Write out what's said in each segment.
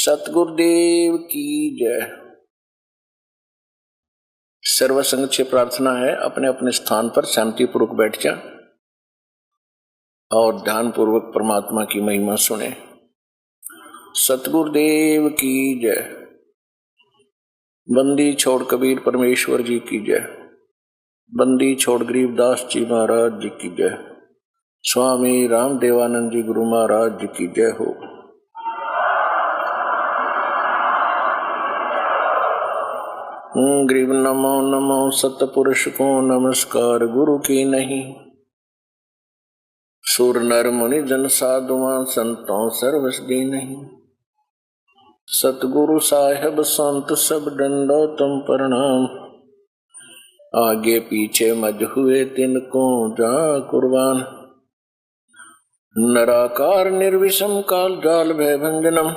सतगुरुदेव की जय। सर्वसंग से प्रार्थना है, अपने अपने स्थान पर शांति पूर्वक बैठ जा और ध्यान पूर्वक परमात्मा की महिमा सुने। सतगुरुदेव की जय। बंदी छोड़ कबीर परमेश्वर जी की जय। बंदी छोड़ गरीबदास जी महाराज जी की जय। स्वामी राम देवानंद जी गुरु महाराज जी की जय हो। गरीब नमो नमो सतपुरुष को नमस्कार, गुरु की नहीं। सुर नर मुनि जन साधुआ संतों सर्वस दी नहीं। सतगुरु साहेब संत सब डंडो तुम प्रणाम। आगे पीछे मज हुए तिनको जा कुर्बान। नराकार निर्विषम काल जाल भय भंजनम।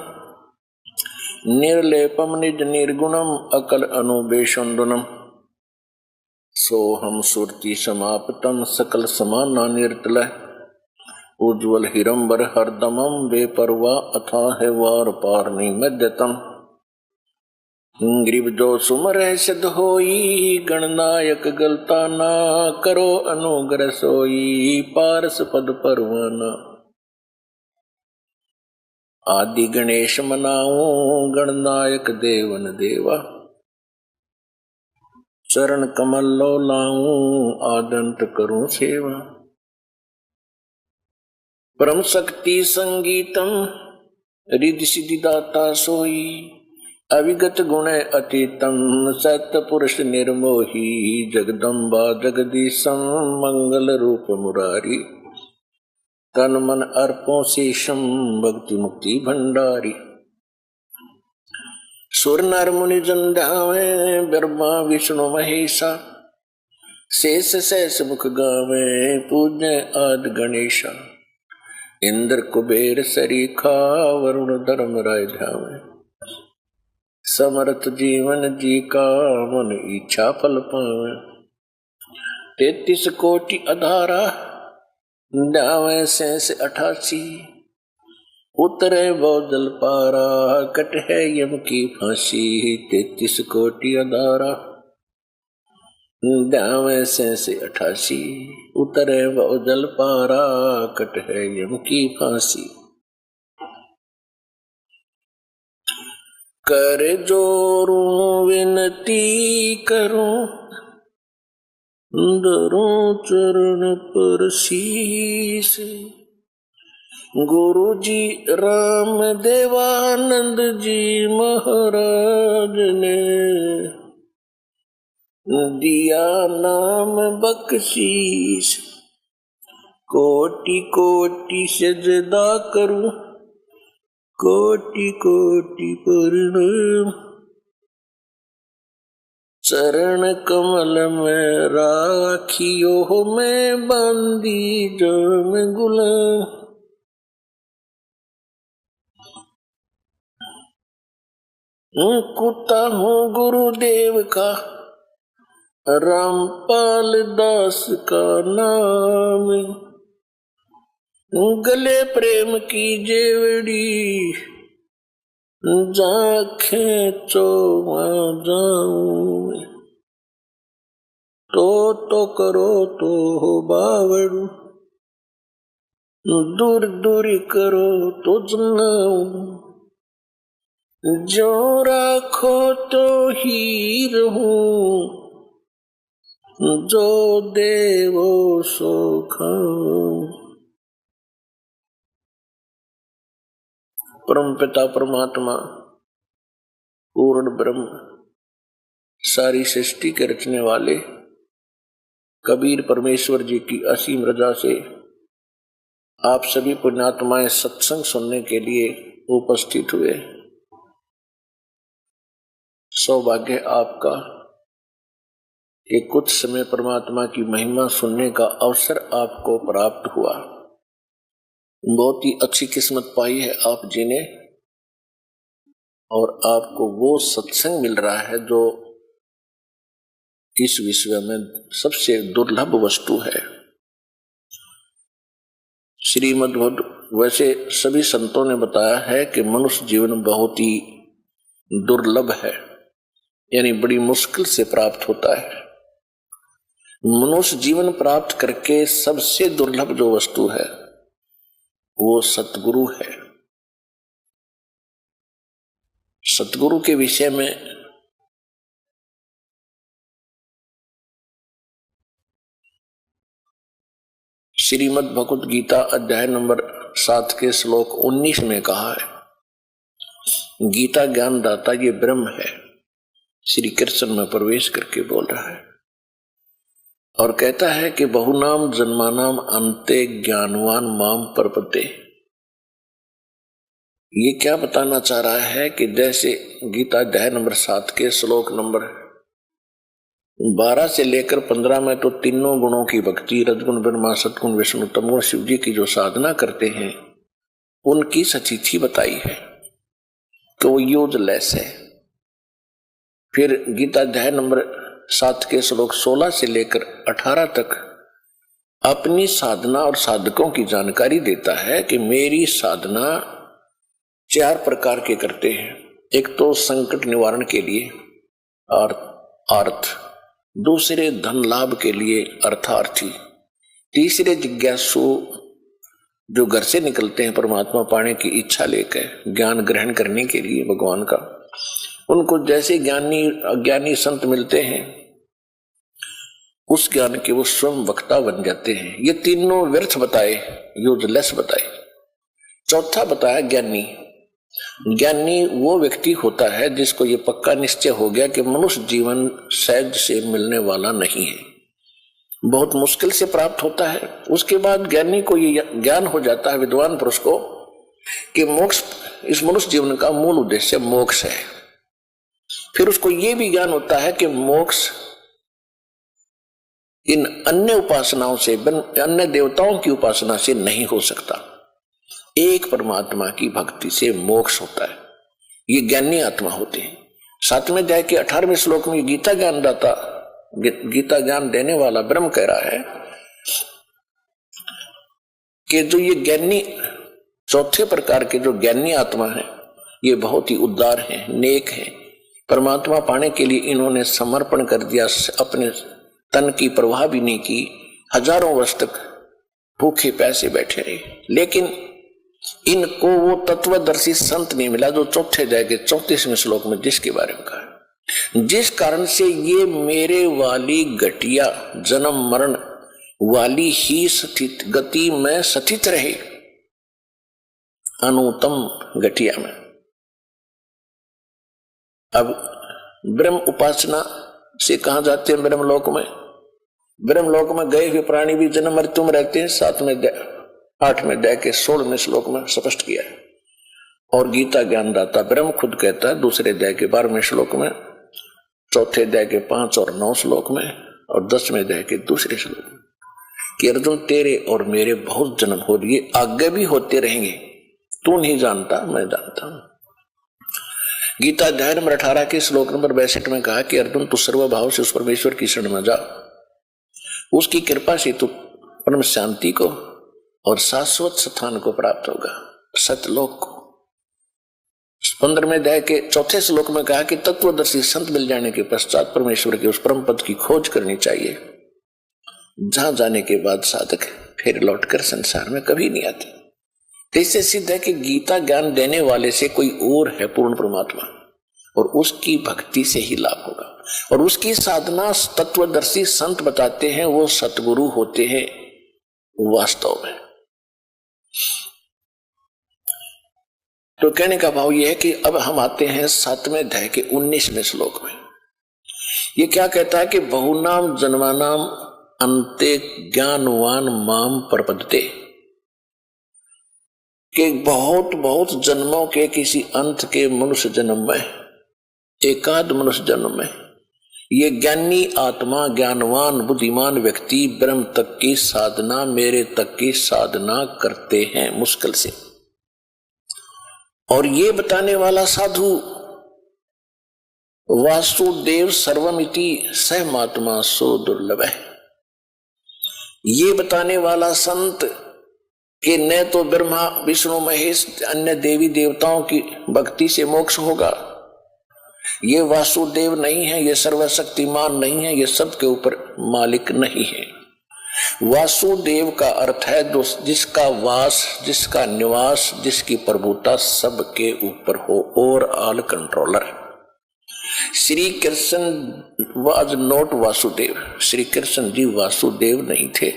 निर्लेपम निज निर्गुणम अकल अनुबेशुंडनम। सोहम सुरति समाप्तम सकल समाना निर्तलय। उज्ज्वल हिरंबर हरदमम बेपरवा अथाह वार पार निमज्जतम। ग्रीव जो सुमर सिद्ध होई गणनायक गलता ना। करो अनुग्रह सोई पारस पद परवाना। आदि गणेश मनाऊं गणनायक देवन देवा। चरण कमल लो लाऊं आदंत करूं सेवा। परम शक्ति संगीतम रिद्धि सिद्धि दाता सोई। अविगत गुण अतीतम सत्य पुरुष निर्मोही। जगदम्बा जगदीशम मंगल रूप मुरारी। तन मन अर्पों शेषम भक्ति मुक्ति भंडारी। सुर नर मुनि जन ध्यावे ब्रह्मा विष्णु महेशा। शेष शेष मुख गावे पूज्य आदि गणेशा। इंद्र कुबेर सरीखा वरुण धर्म राय ध्यावे। समर्थ जीवन जी का मन इच्छा फल पावे। 33 कोटि अधारा ध्यावे शेष 88। उतरे बहुजल पारा कट है यम की फांसी। 33 कोटि अधारा ध्यावे शेष 88। उतरे बहुजल पारा कट है यम की फांसी। कर जोरूं विनती करूं धरूं चरण पर शीस। गुरु जी राम देवानंद जी महाराज ने दिया नाम बख्शीश। कोटि कोटि सजदा करूं कोटि कोटि प्रणाम। चरण कमल में राखियो मैं बांधी जान गुलाम। कुत्ता हूँ गुरुदेव का रामपाल दास का नाम। गले प्रेम की जेवड़ी जाखे चो जाऊं। तो करो तो हो बावड़ू। दूर दूर करो तो जनाऊं। जो राखो तो ही रहूं। जो देवो सो खाऊं। परम पिता परमात्मा पूर्ण ब्रह्म सारी सृष्टि के रचने वाले कबीर परमेश्वर जी की असीम रजा से आप सभी पुण्यात्माएं सत्संग सुनने के लिए उपस्थित हुए। सौभाग्य आपका कि कुछ समय परमात्मा की महिमा सुनने का अवसर आपको प्राप्त हुआ। बहुत ही अच्छी किस्मत पाई है आप जी ने, और आपको वो सत्संग मिल रहा है जो इस विश्व में सबसे दुर्लभ वस्तु है। श्रीमद् वैसे सभी संतों ने बताया है कि मनुष्य जीवन बहुत ही दुर्लभ है, यानी बड़ी मुश्किल से प्राप्त होता है। मनुष्य जीवन प्राप्त करके सबसे दुर्लभ जो वस्तु है वो सतगुरु है। सतगुरु के विषय में श्रीमद् भगवद गीता अध्याय नंबर 7 के श्लोक 19 में कहा है, गीता ज्ञान दाता ये ब्रह्म है। श्री कृष्ण में प्रवेश करके बोल रहा है और कहता है कि बहुनाम जन्मानाम अंते ज्ञानवान माम परपते। ये क्या बताना चाह रहा है कि जैसे गीता अध्याय नंबर 7 के श्लोक नंबर 12 से लेकर 15 में तो तीनों गुणों की भक्ति, रजगुण ब्रह्मा, सतगुण विष्णु, तमगुण शिव जी की जो साधना करते हैं उनकी सचिथि बताई है तो वो यूजलेस है। फिर गीता अध्याय नंबर 7 के श्लोक 16 से लेकर 18 तक अपनी साधना और साधकों की जानकारी देता है कि मेरी साधना 4 प्रकार के करते हैं। एक तो संकट निवारण के लिए और अर्थ, दूसरे धन लाभ के लिए अर्थार्थी, तीसरे जिज्ञासु जो घर से निकलते हैं परमात्मा पाने की इच्छा लेकर ज्ञान ग्रहण करने के लिए भगवान का, उनको जैसे ज्ञानी अज्ञानी संत मिलते हैं उस ज्ञान के वो स्वयं वक्ता बन जाते हैं। ये तीनों व्यर्थ बताए, यूजलेस बताए। चौथा बताया ज्ञानी। ज्ञानी वो व्यक्ति होता है जिसको ये पक्का निश्चय हो गया कि मनुष्य जीवन सहज से मिलने वाला नहीं है, बहुत मुश्किल से प्राप्त होता है। उसके बाद ज्ञानी को ये ज्ञान हो जाता है, विद्वान पुरुष को, कि मोक्ष इस मनुष्य जीवन का मूल उद्देश्य मोक्ष है। फिर उसको ये भी ज्ञान होता है कि मोक्ष इन अन्य उपासनाओं से, अन्य देवताओं की उपासना से नहीं हो सकता, एक परमात्मा की भक्ति से मोक्ष होता है। ये ज्ञानी आत्मा होते हैं। 7वें अध्याय के 18वें श्लोक में गीता ज्ञान दाता, गीता ज्ञान देने वाला ब्रह्म कह रहा है कि जो ये ज्ञानी, चौथे प्रकार के जो ज्ञानी आत्मा है ये बहुत ही उदार हैं, नेक हैं। परमात्मा पाने के लिए इन्होंने समर्पण कर दिया, अपने तन की परवाह भी नहीं की, हजारों वर्ष तक भूखे प्यासे बैठे रहे, लेकिन इनको वो तत्वदर्शी संत नहीं मिला जो चौथे अध्याय के 34वें श्लोक में जिसके बारे में कहा, जिस कारण से ये मेरे वाली घटिया जन्म मरण वाली ही स्थित गति में स्थित रहे, अनुत्तम घटिया में। अब ब्रह्म उपासना से कहा जाते हैं ब्रह्मलोक में, ब्रह्मलोक में गए हुए प्राणी भी जन्म मृत्यु में रहते हैं। 8वें अध्याय के 16वें श्लोक में स्पष्ट किया है। और गीता ज्ञानदाता ब्रह्म खुद कहता है दूसरे अध्याय के 12वें श्लोक में, चौथे अध्याय के 5 और 9 श्लोक में और 10वें अध्याय के दूसरे श्लोक में कि अर्जुन तेरे और मेरे बहुत जन्म हो लिए, आगे भी होते रहेंगे, तू नहीं जानता मैं जानता हूं। गीता अध्याय नंबर 18 के श्लोक नंबर 62 में कहा कि अर्जुन तू सर्वभाव से उस परमेश्वर की शरण में जा, उसकी कृपा से तू परम शांति को और शाश्वत स्थान को प्राप्त होगा, सतलोक को। 15वें अध्याय के 4 श्लोक में कहा कि तत्वदर्शी संत मिल जाने के पश्चात परमेश्वर के उस परम पद की खोज करनी चाहिए, जहां जाने के बाद साधक फिर लौटकर संसार में कभी नहीं आते। तो इससे सिद्ध है कि गीता ज्ञान देने वाले से कोई और है पूर्ण परमात्मा, और उसकी भक्ति से ही लाभ होगा। और उसकी साधना तत्वदर्शी संत बताते हैं, वो सतगुरु होते हैं वास्तव में। तो कहने का भाव यह है कि अब हम आते हैं 7वें अध्याय के 19वें श्लोक में। ये क्या कहता है कि बहुनाम जन्मानाम अंते ज्ञानवान माम प्रपद्यते, कि बहुत बहुत जन्मों के किसी अंत के मनुष्य जन्म में, एकाध मनुष्य जन्म में ये ज्ञानी आत्मा, ज्ञानवान बुद्धिमान व्यक्ति ब्रह्म तक की साधना, मेरे तक की साधना करते हैं मुश्किल से। और ये बताने वाला साधु वासुदेव सर्वमिति सहमात्मा सो दुर्लभ है। ये बताने वाला संत कि न तो ब्रह्मा विष्णु महेश अन्य देवी देवताओं की भक्ति से मोक्ष होगा, ये वासुदेव नहीं है, ये सर्वशक्तिमान नहीं है, ये सबके ऊपर मालिक नहीं है। वासुदेव का अर्थ है जो जिसका वास, जिसका निवास, जिसकी प्रभुता सबके ऊपर हो, overall controller. Shri Krishna was not Vasudev, Shri Krishna ji Vasudev नहीं थे।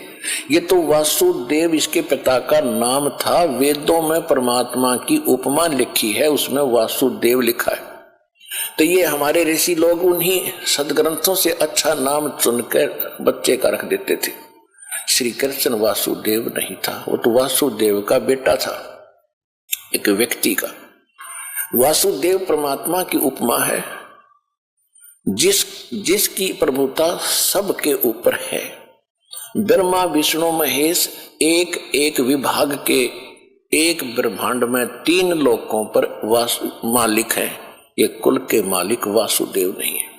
ये तो वासुदेव इसके पिता का नाम था। वेदों में परमात्मा की उपमा लिखी है, उसमें वासुदेव लिखा है। तो ये हमारे ऋषि लोग उन्हीं सदग्रंथों से अच्छा नाम चुनकर बच्चे का रख देते थे। श्री कृष्ण वासुदेव नहीं था, वो तो वासुदेव का बेटा था, एक व्यक्ति का। वासुदेव परमात्मा की उपमा है, जिसकी प्रभुता सबके ऊपर है। ब्रह्मा विष्णु महेश एक एक विभाग के एक ब्रह्मांड में 3 लोकों पर मालिक हैं। ये कुल के मालिक वासुदेव नहीं है।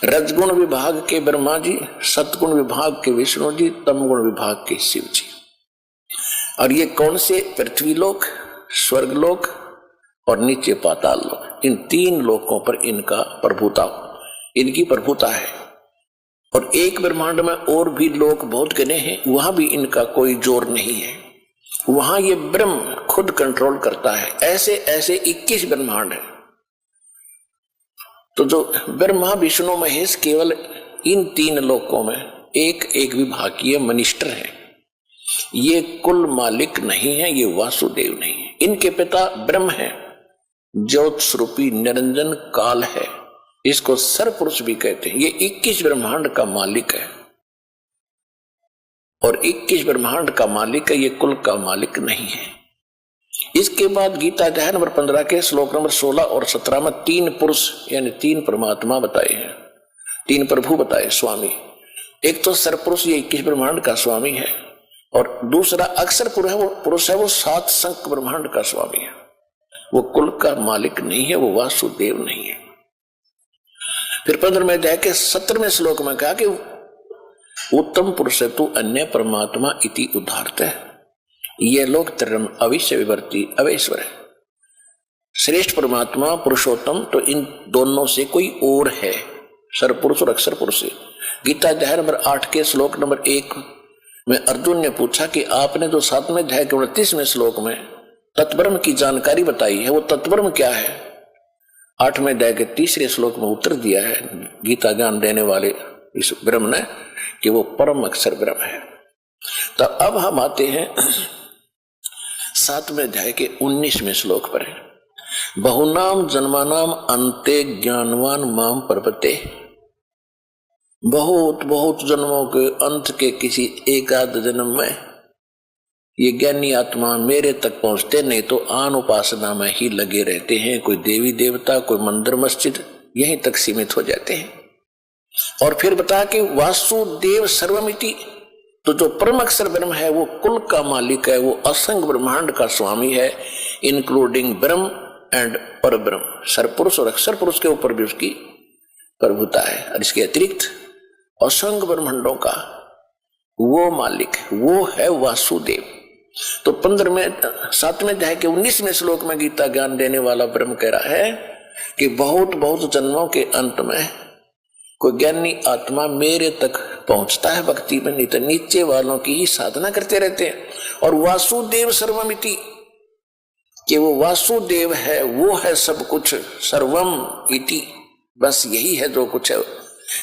रजगुण विभाग के ब्रह्मा जी, सतगुण विभाग के विष्णु जी, तमगुण विभाग के शिव जी। और ये कौन से? पृथ्वी लोक, स्वर्ग लोक और नीचे पाताल लोक। इन 3 लोकों पर इनका प्रभुता, इनकी प्रभुता है। और एक ब्रह्मांड में और भी लोक बहुत गने हैं, वहां भी इनका कोई जोर नहीं है। वहां ये ब्रह्म खुद कंट्रोल करता है। ऐसे ऐसे 21 ब्रह्मांड है। तो जो ब्रह्मा विष्णु महेश केवल इन 3 लोकों में एक एक विभागीय मिनिस्टर है। ये कुल मालिक नहीं है, ये वासुदेव नहीं है। इनके पिता ब्रह्म है, ज्योत स्वरूपी निरंजन काल है, इसको सरपुरुष भी कहते हैं। ये 21 ब्रह्मांड का मालिक है और 21 ब्रह्मांड का मालिक है, ये कुल का मालिक नहीं है। इसके बाद गीता अध्याय नंबर 15 के श्लोक नंबर 16 और 17 में 3 पुरुष यानी 3 परमात्मा बताए हैं, 3 प्रभु बताए, स्वामी। एक तो सरपुरुष, ये 21 ब्रह्मांड का स्वामी है, और दूसरा अक्षर पुरुष है, वो 7 संख ब्रह्मांड का स्वामी है। वो कुल का मालिक नहीं है, वो वासुदेव नहीं है। फिर 15वें अध्याय के 17वें श्लोक में कहा कि उत्तम पुरुष तु अन्य परमात्मा इति उदाहरत है, ये लोग तरम अविश्य विवर्ती अवेश्वर है। श्रेष्ठ परमात्मा पुरुषोत्तम तो इन दोनों से कोई और है, सरपुरुष और अक्षर पुरुष। गीता अध्याय नंबर 8 के श्लोक नंबर 1 में अर्जुन ने पूछा कि आपने जो 7वें अध्याय के 29वें श्लोक में तत्ब्रह्म की जानकारी बताई है, वो तत्ब्रह्म क्या है? 8वें अध्याय के 3रे श्लोक में उत्तर दिया है गीता ज्ञान देने वाले इस ब्रह्म ने कि वो परम अक्षर ब्रह्म है। तो अब हम आते हैं 7वें अध्याय के 19वें श्लोक पर। बहुनाम जन्मानाम अंते ज्ञानवान माम प्रपते। बहुत बहुत जन्मों के अंत के किसी एक आध जन्म में ये ज्ञानी आत्मा मेरे तक पहुंचते नहीं तो आन उपासना में ही लगे रहते हैं। कोई देवी देवता, कोई मंदिर मस्जिद, यहीं तक सीमित हो जाते हैं। और फिर बता कि वासुदेव सर्वमिति, तो जो परम अक्षर ब्रह्म है वो कुल का मालिक है, वो असंग ब्रह्मांड का स्वामी है, इंक्लूडिंग ब्रह्म एंड पर ब्रह्म। सरपुरुष और अक्षर पुरुष के ऊपर भी उसकी प्रभुता है। और इसके अतिरिक्त असंग ब्रह्मांडों का वो मालिक, वो है वासुदेव। तो 7वें अध्याय के 19वें श्लोक में गीता ज्ञान देने वाला ब्रह्म कह रहा है कि बहुत बहुत जन्मों के अंत में कोई ज्ञानी आत्मा मेरे तक पहुंचता है भक्ति में, नहीं तो नीचे वालों की ही साधना करते रहते हैं। और वासुदेव सर्वमिति, कि वो वासुदेव है, वो है सब कुछ, सर्वम इति, बस यही है जो कुछ है।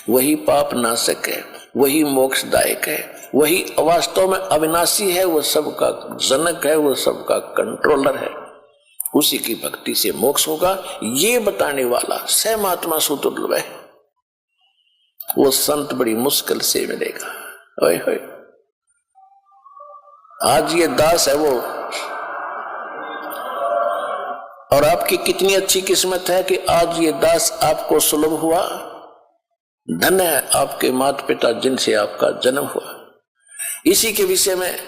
वही पाप नाशक है, वही मोक्षदायक है, वही वास्तव में अविनाशी है, वो सबका जनक है, वो सबका कंट्रोलर है। उसी की भक्ति से मोक्ष होगा, ये बताने वाला स महात्मा सुदुर्लभ है। वो संत बड़ी मुश्किल से मिलेगा। ओए होए, आज ये दास है वो, और आपकी कितनी अच्छी किस्मत है कि आज ये दास आपको सुलभ हुआ। धन्य है आपके माता पिता जिनसे आपका जन्म हुआ। इसी के विषय में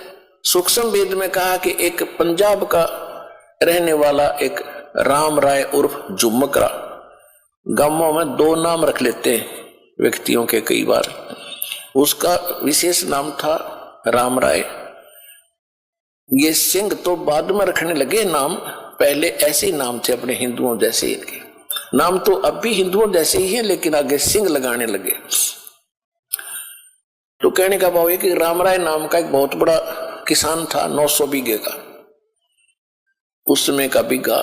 सूक्ष्म वेद में कहा कि एक पंजाब का रहने वाला एक राम राय उर्फ झुमकरा, गांवों में 2 नाम रख लेते हैं व्यक्तियों के कई बार। उसका विशेष नाम था राम राय, ये सिंह तो बाद में रखने लगे नाम, पहले ऐसे ही नाम थे अपने हिंदुओं जैसे। इनके नाम तो अब भी हिंदुओं जैसे ही हैं, लेकिन आगे सिंह लगाने लगे। तो कहने का भाव है कि रामराय नाम का एक बहुत बड़ा किसान था, 900 बीघे का। उस समय का बीघा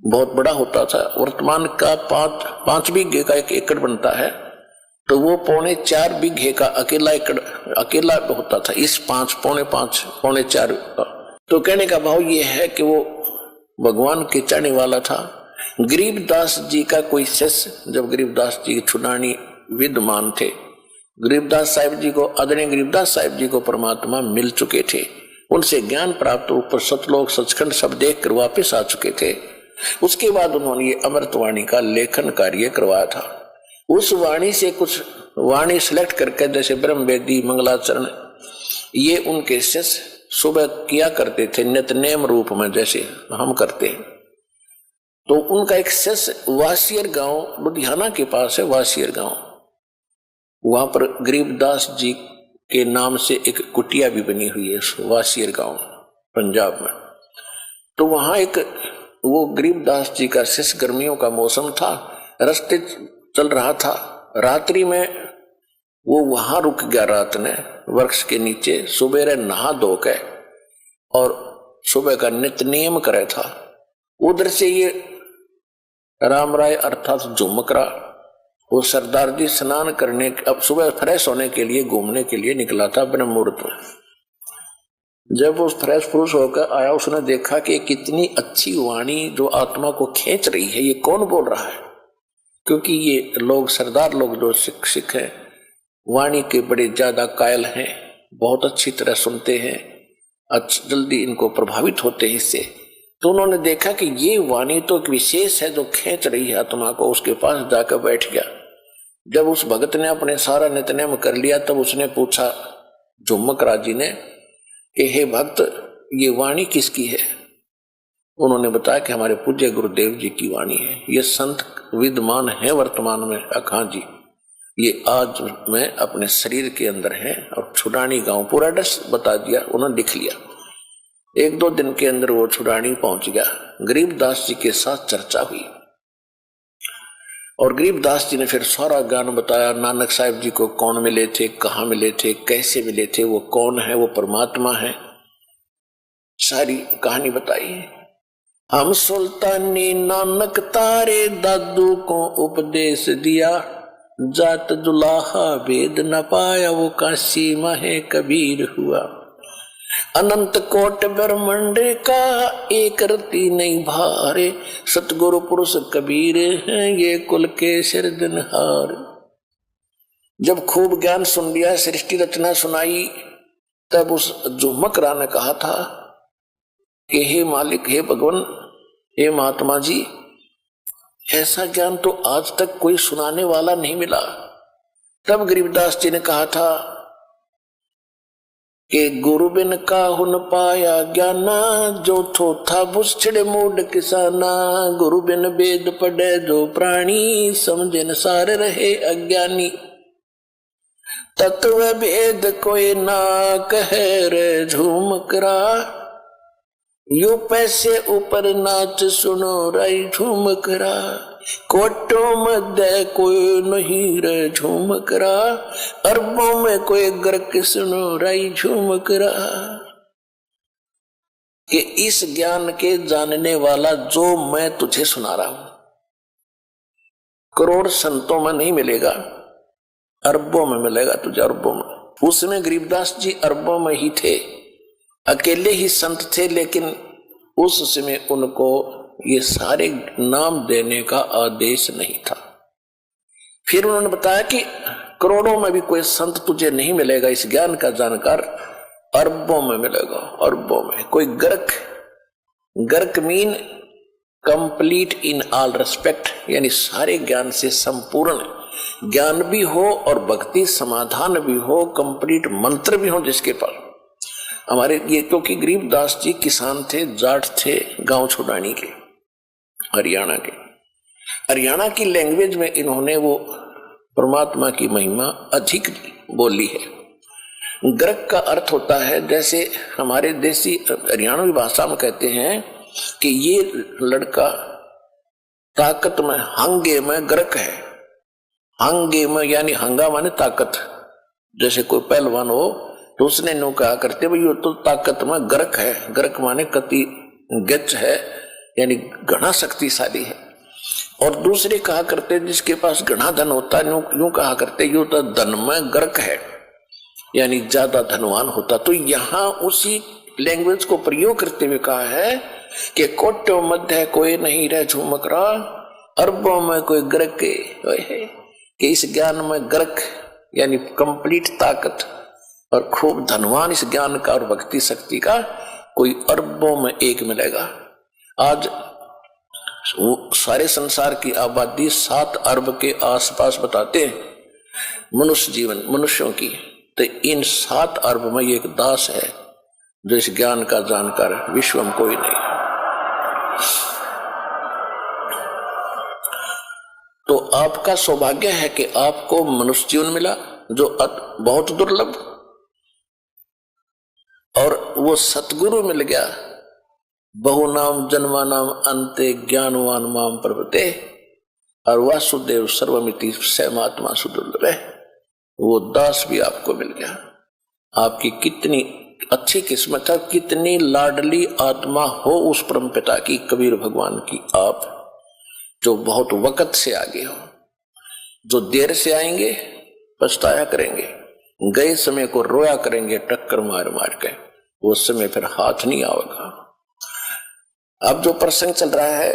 बहुत बड़ा होता था। वर्तमान का 5 बीघे का 1 एकड़ बनता है, तो वो 4.25 बीघे का अकेला एकड़ अकेला होता था। इस 5 पौने 4 का। तो कहने का भाव ये है कि वो भगवान के चाहने वाला था। गरीबदास जी का कोई शिष्य, जब गरीबदास जी छुड़ानी विद्यमान थे, गरीबदास साहिब जी को, आदरणीय गरीबदास साहिब जी को परमात्मा मिल चुके थे, उनसे ज्ञान प्राप्त, ऊपर सतलोक सचखंड सब देख कर वापिस आ चुके थे। उसके बाद उन्होंने ये अमृतवाणी का लेखन कार्य करवाया था। उस वाणी से कुछ वाणी सिलेक्ट करके, जैसे ब्रह्मवेदी, मंगलाचरण, ये उनके शिष्य सुबह किया करते थे नित्यनेम रूप में, जैसे हम करते हैं। तो उनका एक शिष्य वासियर गांव, लुधियाना के पास है वासियर गांव, वहां पर गरीबदास जी के नाम से एक कुटिया भी बनी हुई है वासियर गांव, पंजाब में। तो वहां एक वो गरीबदास जी का शिष्य, गर्मियों का मौसम था, रास्ते चल रहा था, रात्रि में वो वहां रुक गया रात ने वृक्ष के नीचे। सुबह नहा धो के और सुबह का नित्य नियम करे था। उधर से ये रामराय अर्थात झुमकरा, वो सरदार जी स्नान करने, अब सुबह फ्रेश होने के लिए घूमने के लिए निकला था ब्रह्म मुहूर्त में। जब वो फ्रेश पुरुष होकर आया, उसने देखा कि कितनी अच्छी वाणी जो आत्मा को खींच रही है, ये कौन बोल रहा है। क्योंकि ये लोग, सरदार लोग जो शिक्षक हैं, वाणी के बड़े ज्यादा कायल हैं, बहुत अच्छी तरह सुनते हैं, जल्दी इनको प्रभावित होते हैं इससे। तो उन्होंने देखा कि ये वाणी तो एक विशेष है जो खींच रही है आत्मा को। उसके पास जाकर बैठ गया। जब उस भगत ने अपने सारा नित्यनेम कर लिया, तब उसने पूछा झुमकरा जी ने कि हे भक्त, ये वाणी किसकी है। उन्होंने बताया कि हमारे पूज्य गुरुदेव जी की वाणी है। ये संत विद्यमान है वर्तमान में। अखा जी, ये आज मैं अपने शरीर के अंदर है। और छुड़ानी गांव, पूरा एड्रेस बता दिया, उन्होंने लिख लिया। 1-2 दिन के अंदर वो छुड़ानी पहुंच गया। गरीबदास जी के साथ चर्चा हुई और गरीबदास जी ने फिर सारा ज्ञान बताया। नानक साहिब जी को कौन मिले थे, कहाँ मिले थे, कैसे मिले थे, वो कौन है, वो परमात्मा है, सारी कहानी बताई। हम सुल्तानी नानक तारे दादू को उपदेश दिया, जात दुलाहा भेद न पाया, वो काशी माहे कबीर हुआ। अनंत कोट ब्रह्मंड का एक रति नहीं भारे, सतगुरु पुरुष कबीर हैं ये कुल के सिरजनहार। जब खूब ज्ञान सुन लिया, सृष्टि रचना सुनाई, तब उस झुमकरा ने कहा था कि हे मालिक, हे भगवान, हे महात्मा जी, ऐसा ज्ञान तो आज तक कोई सुनाने वाला नहीं मिला। तब गरीबदास जी ने कहा था कि गुरु बिन काहू न पाया ज्ञाना, जो थो था बुछड़े मूड किसाना। गुरु बिन वेद पढ़े जो प्राणी, समझे न सारे रहे अज्ञानी। तत्व भेद कोई ना कहे रे झूमकरा, यो पैसे ऊपर नाच सुनो राई झूमकरा। कोटों मध्य कोई नहीं रे झूमकरा, अरबों में कोई गर्क सुनो राई झूमकरा। कि इस ज्ञान के जानने वाला जो मैं तुझे सुना रहा हूं, करोड़ संतों में नहीं मिलेगा, अरबों में मिलेगा तुझे, अरबों में। उसमें गरीबदास जी अरबों में ही थे, अकेले ही संत थे, लेकिन उस समय उनको ये सारे नाम देने का आदेश नहीं था। फिर उन्होंने बताया कि करोड़ों में भी कोई संत तुझे नहीं मिलेगा इस ज्ञान का जानकार, अरबों में मिलेगा, अरबों में। कोई गर्क mean complete in all respect, यानी सारे ज्ञान से संपूर्ण ज्ञान भी हो और भक्ति समाधान भी हो, कंप्लीट मंत्र भी हो जिसके पास। हमारे ये, क्योंकि गरीबदास जी किसान थे, जाट थे, गांव छुड़ानी के, हरियाणा के। हरियाणा की लैंग्वेज में इन्होंने वो परमात्मा की महिमा अधिक बोली है। गर्क का अर्थ होता है, जैसे हमारे देसी हरियाणवी भाषा में कहते हैं कि ये लड़का ताकत में, हंगे में गर्क है। हंगे में यानी हंगा माने ताकत। जैसे कोई पहलवान हो तो उसने नो कहा करते भाई ये तो ताकत में गर्क है। गर्क माने कति गच है, यानी घना शक्तिशाली है। और दूसरे कहा करते जिसके पास घना धन होता है, यूं कहा करते यू तो धन में गर्क है, यानी ज्यादा धनवान होता। तो यहां उसी लैंग्वेज को प्रयोग करते हुए कहा है कि कोट्यों मध्य कोई नहीं रह झुमक रहा, अरबों में कोई गर्क है। कि इस ज्ञान में गर्क यानी कंप्लीट ताकत और खूब धनवान इस ज्ञान का और भक्ति शक्ति का कोई अरबों में एक मिलेगा। आज सारे संसार की आबादी 7 अरब के आसपास बताते हैं मनुष्य जीवन, मनुष्यों की। तो इन 7 अरब में एक दास है जो इस ज्ञान का जानकार, विश्व में कोई नहीं। तो आपका सौभाग्य है कि आपको मनुष्य जीवन मिला जो बहुत दुर्लभ, और वो सतगुरु मिल गया। बहु नाम जन्मा नाम अंते ज्ञानवान माम प्रभते, और वासुदेव सर्वमिति सहमात्मा सुदुर्लभ है। वो दास भी आपको मिल गया। आपकी कितनी अच्छी किस्मत है, कितनी लाडली आत्मा हो उस परम पिता की, कबीर भगवान की, आप जो बहुत वक्त से आगे हो। जो देर से आएंगे पछताया करेंगे, गए समय को रोया करेंगे टक्कर मार मार के, वो समय फिर हाथ नहीं आएगा। अब जो प्रसंग चल रहा है,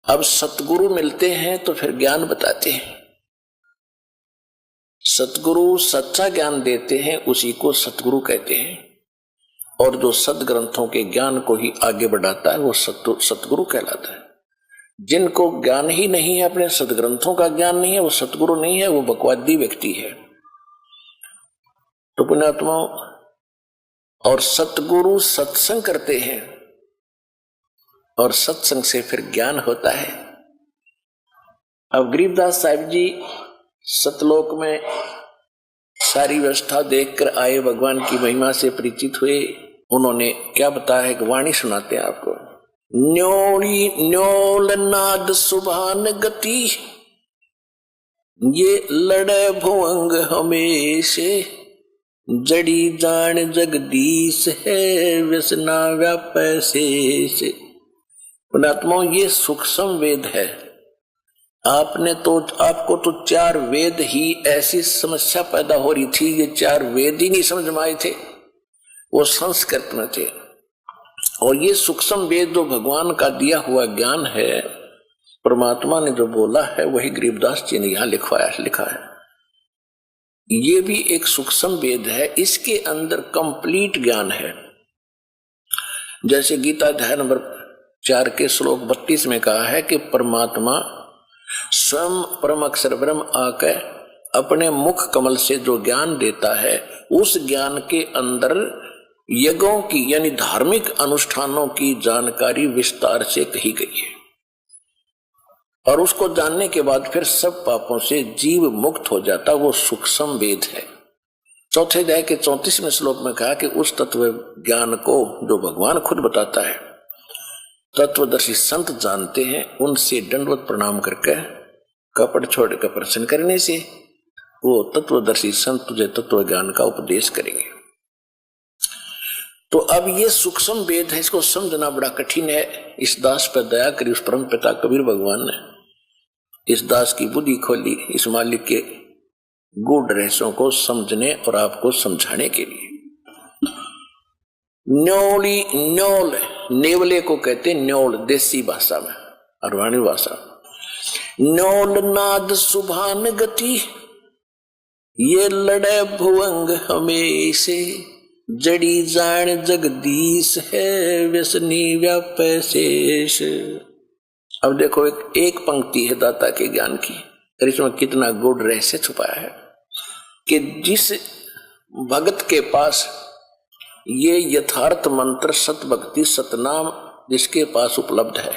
अब सतगुरु मिलते हैं तो फिर ज्ञान बताते हैं। सतगुरु सच्चा ज्ञान देते हैं, उसी को सतगुरु कहते हैं। और जो सदग्रंथों के ज्ञान को ही आगे बढ़ाता है वो सतगुरु कहलाता है। जिनको ज्ञान ही नहीं है, अपने सदग्रंथों का ज्ञान नहीं है, वो सतगुरु नहीं है, वो बकवादी व्यक्ति है। तो पुण्यात्माओं, और सतगुरु सत्संग करते हैं और सत्संग से फिर ज्ञान होता है। अब गरीबदास साहिब जी सतलोक में सारी व्यवस्था देखकर आए, भगवान की महिमा से परिचित हुए। उन्होंने क्या बताया है कि वाणी सुनाते हैं आपको। न्योली न्योल नाद सुभान गति, ये लड़े भुवंग हमेशे, जड़ी जान जगदीश है व्यसना व्यापै शेष। पुण्यात्माओं, ये सूक्ष्म वेद है। आपको तो 4 वेद ही ऐसी समस्या पैदा हो रही थी, ये 4 वेद ही नहीं समझ में आए थे, वो संस्कृत में थे। और ये सूक्ष्म वेद जो भगवान का दिया हुआ ज्ञान है, परमात्मा ने जो बोला है वही गरीबदास जी ने यहां लिखा है। ये भी एक सूक्ष्म वेद है, इसके अंदर कंप्लीट ज्ञान है। जैसे गीता अध्याय नंबर 4 के श्लोक 32 में कहा है कि परमात्मा स्वयं परम अक्षर ब्रह्म आकर अपने मुख कमल से जो ज्ञान देता है, उस ज्ञान के अंदर यज्ञों की यानी धार्मिक अनुष्ठानों की जानकारी विस्तार से कही गई है। और उसको जानने के बाद फिर सब पापों से जीव मुक्त हो जाता, वो सूक्ष्म वेद है। चौथे अध्याय के 34वें श्लोक में कहा कि उस तत्व ज्ञान को जो भगवान खुद बताता है, तत्वदर्शी संत जानते हैं, उनसे दंडवत प्रणाम करके कपट छोड़कर प्रश्न करने से वो तत्वदर्शी संत तुझे तत्व ज्ञान का उपदेश करेंगे। तो अब ये सूक्ष्म वेद है, इसको समझना बड़ा कठिन है। इस दास पर दया करी उस परम पिता कबीर भगवान ने इस दास की बुद्धि खोली, इस मालिक के गूढ़ रहस्यों को समझने और आपको समझाने के लिए। न्योली न्योल, नेवले को कहते न्योल देसी भाषा में, अरवाणी भाषा। न्योल नाद सुभान गति, ये लड़े भुवंग हमेशे, जड़ी जान जगदीश है व्यसनी व्यापै शेष। अब देखो एक पंक्ति है दाता के ज्ञान की, और इसमें कितना गूढ़ रहस्य छुपाया है कि जिस भगत के पास ये यथार्थ मंत्र सत भक्ति सतनाम जिसके पास उपलब्ध है,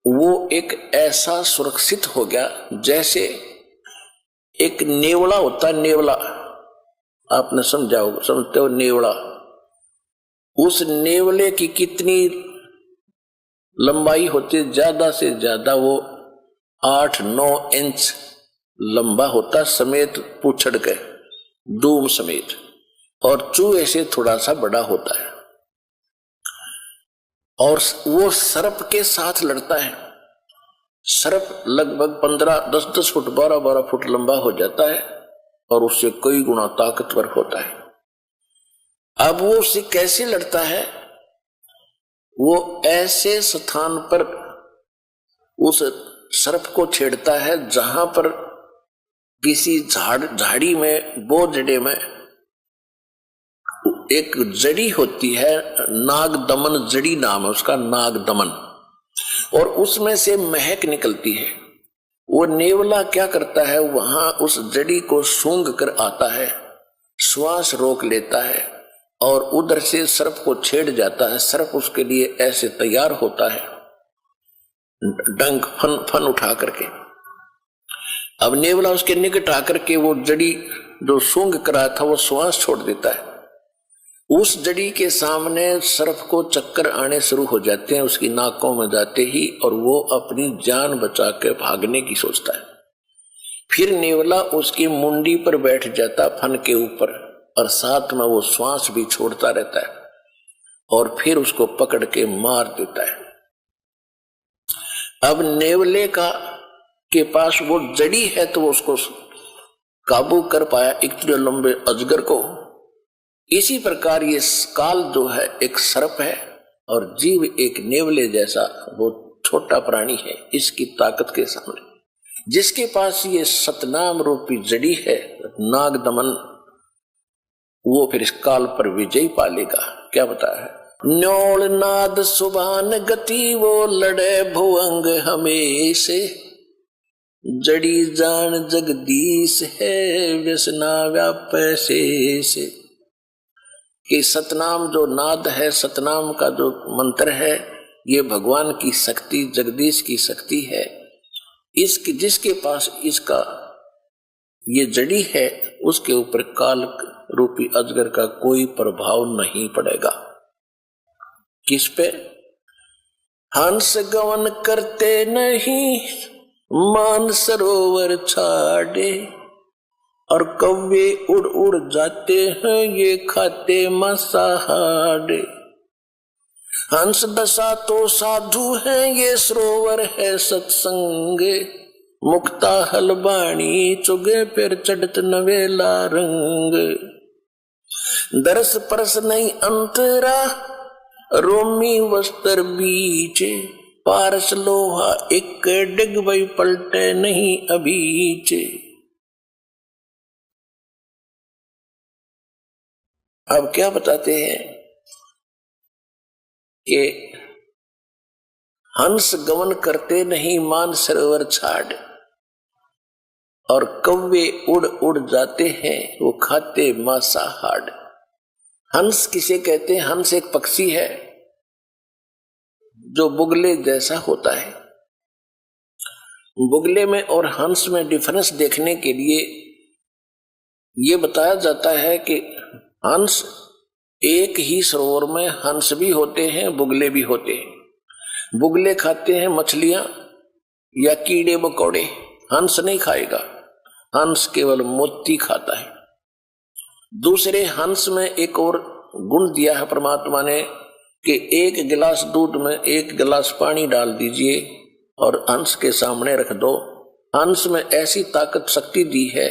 वो एक ऐसा सुरक्षित हो गया जैसे एक नेवला होता है, नेवला आपने समझते हो नेवला। उस नेवले की कितनी लंबाई होती है? ज्यादा से ज्यादा वो 8-9 इंच लंबा होता, समेत पूछड़ के, दूम समेत, और चूहे से थोड़ा सा बड़ा होता है। और वो सर्प के साथ लड़ता है। सर्प लगभग 10-10 फुट 12-12 फुट लंबा हो जाता है और उससे कई गुना ताकतवर होता है। अब वो उससे कैसे लड़ता है? वो ऐसे स्थान पर उस सर्प को छेड़ता है जहां पर किसी झाड़ी में, बोझड़े में एक जड़ी होती है, नागदमन जड़ी नाम है उसका, नागदमन, और उसमें से महक निकलती है। वो नेवला क्या करता है, वहां उस जड़ी को सूंघ कर आता है, श्वास रोक लेता है और उधर से सर्प को छेड़ जाता है। सर्प उसके लिए ऐसे तैयार होता है, डंक फन उठा करके। अब नेवला उसके निकट आकर के वो जड़ी जो सूंघ करा था वो श्वास छोड़ देता है। उस जड़ी के सामने सर्प को चक्कर आने शुरू हो जाते हैं उसकी नाकों में जाते ही, और वो अपनी जान बचा के भागने की सोचता है। फिर नेवला उसकी मुंडी पर बैठ जाता फन के ऊपर, और साथ में वो श्वास भी छोड़ता रहता है, और फिर उसको पकड़ के मार देता है। अब नेवले के पास वो जड़ी है तो वो उसको काबू कर पाया, इतने लंबे अजगर को। इसी प्रकार ये काल जो है एक सर्प है और जीव एक नेवले जैसा वो छोटा प्राणी है। इसकी ताकत के सामने जिसके पास ये सतनाम रूपी जड़ी है, नागदमन, वो फिर इस काल पर विजय पालेगा। क्या बताया है? न्योल नाद सुबान गति वो लड़े भुवंग हमेशे, जड़ी जान जगदीश है व्यसना व्यापै से। कि सतनाम जो नाद है, सतनाम का जो मंत्र है, ये भगवान की शक्ति, जगदीश की शक्ति है। इसकी जिसके पास इसका ये जड़ी है उसके ऊपर काल रूपी अजगर का कोई प्रभाव नहीं पड़ेगा। किस पे? हंस गवन करते नहीं मान सरोवर छाड़े, और कौवे उड़ उड़ जाते हैं ये खाते मांसाहारे। हंस दशा तो साधु है ये सरोवर है सत्संग, मुक्ता हलबाणी चुगे फिर चढ़त नवेला रंग। दरस परस नहीं अंतरा रोमी वस्त्र बीचे, पारस लोहा एक डिग वही पलटे नहीं अभीचे। अब क्या बताते हैं कि हंस गमन करते नहीं मान सरोवर छाड़, और कौवे उड़ उड़ जाते हैं वो खाते मांसाहार। हंस किसे कहते हैं? हंस एक पक्षी है जो बुगले जैसा होता है। बुगले में और हंस में डिफरेंस देखने के लिए ये बताया जाता है कि हंस एक ही सरोवर में हंस भी होते हैं, बुगले भी होते हैं। बुगले खाते हैं मछलियां या कीड़े मकोड़े, हंस नहीं खाएगा, हंस केवल मोती खाता है। दूसरे हंस में एक और गुण दिया है परमात्मा ने कि एक गिलास दूध में एक गिलास पानी डाल दीजिए और हंस के सामने रख दो। हंस में ऐसी ताकत शक्ति दी है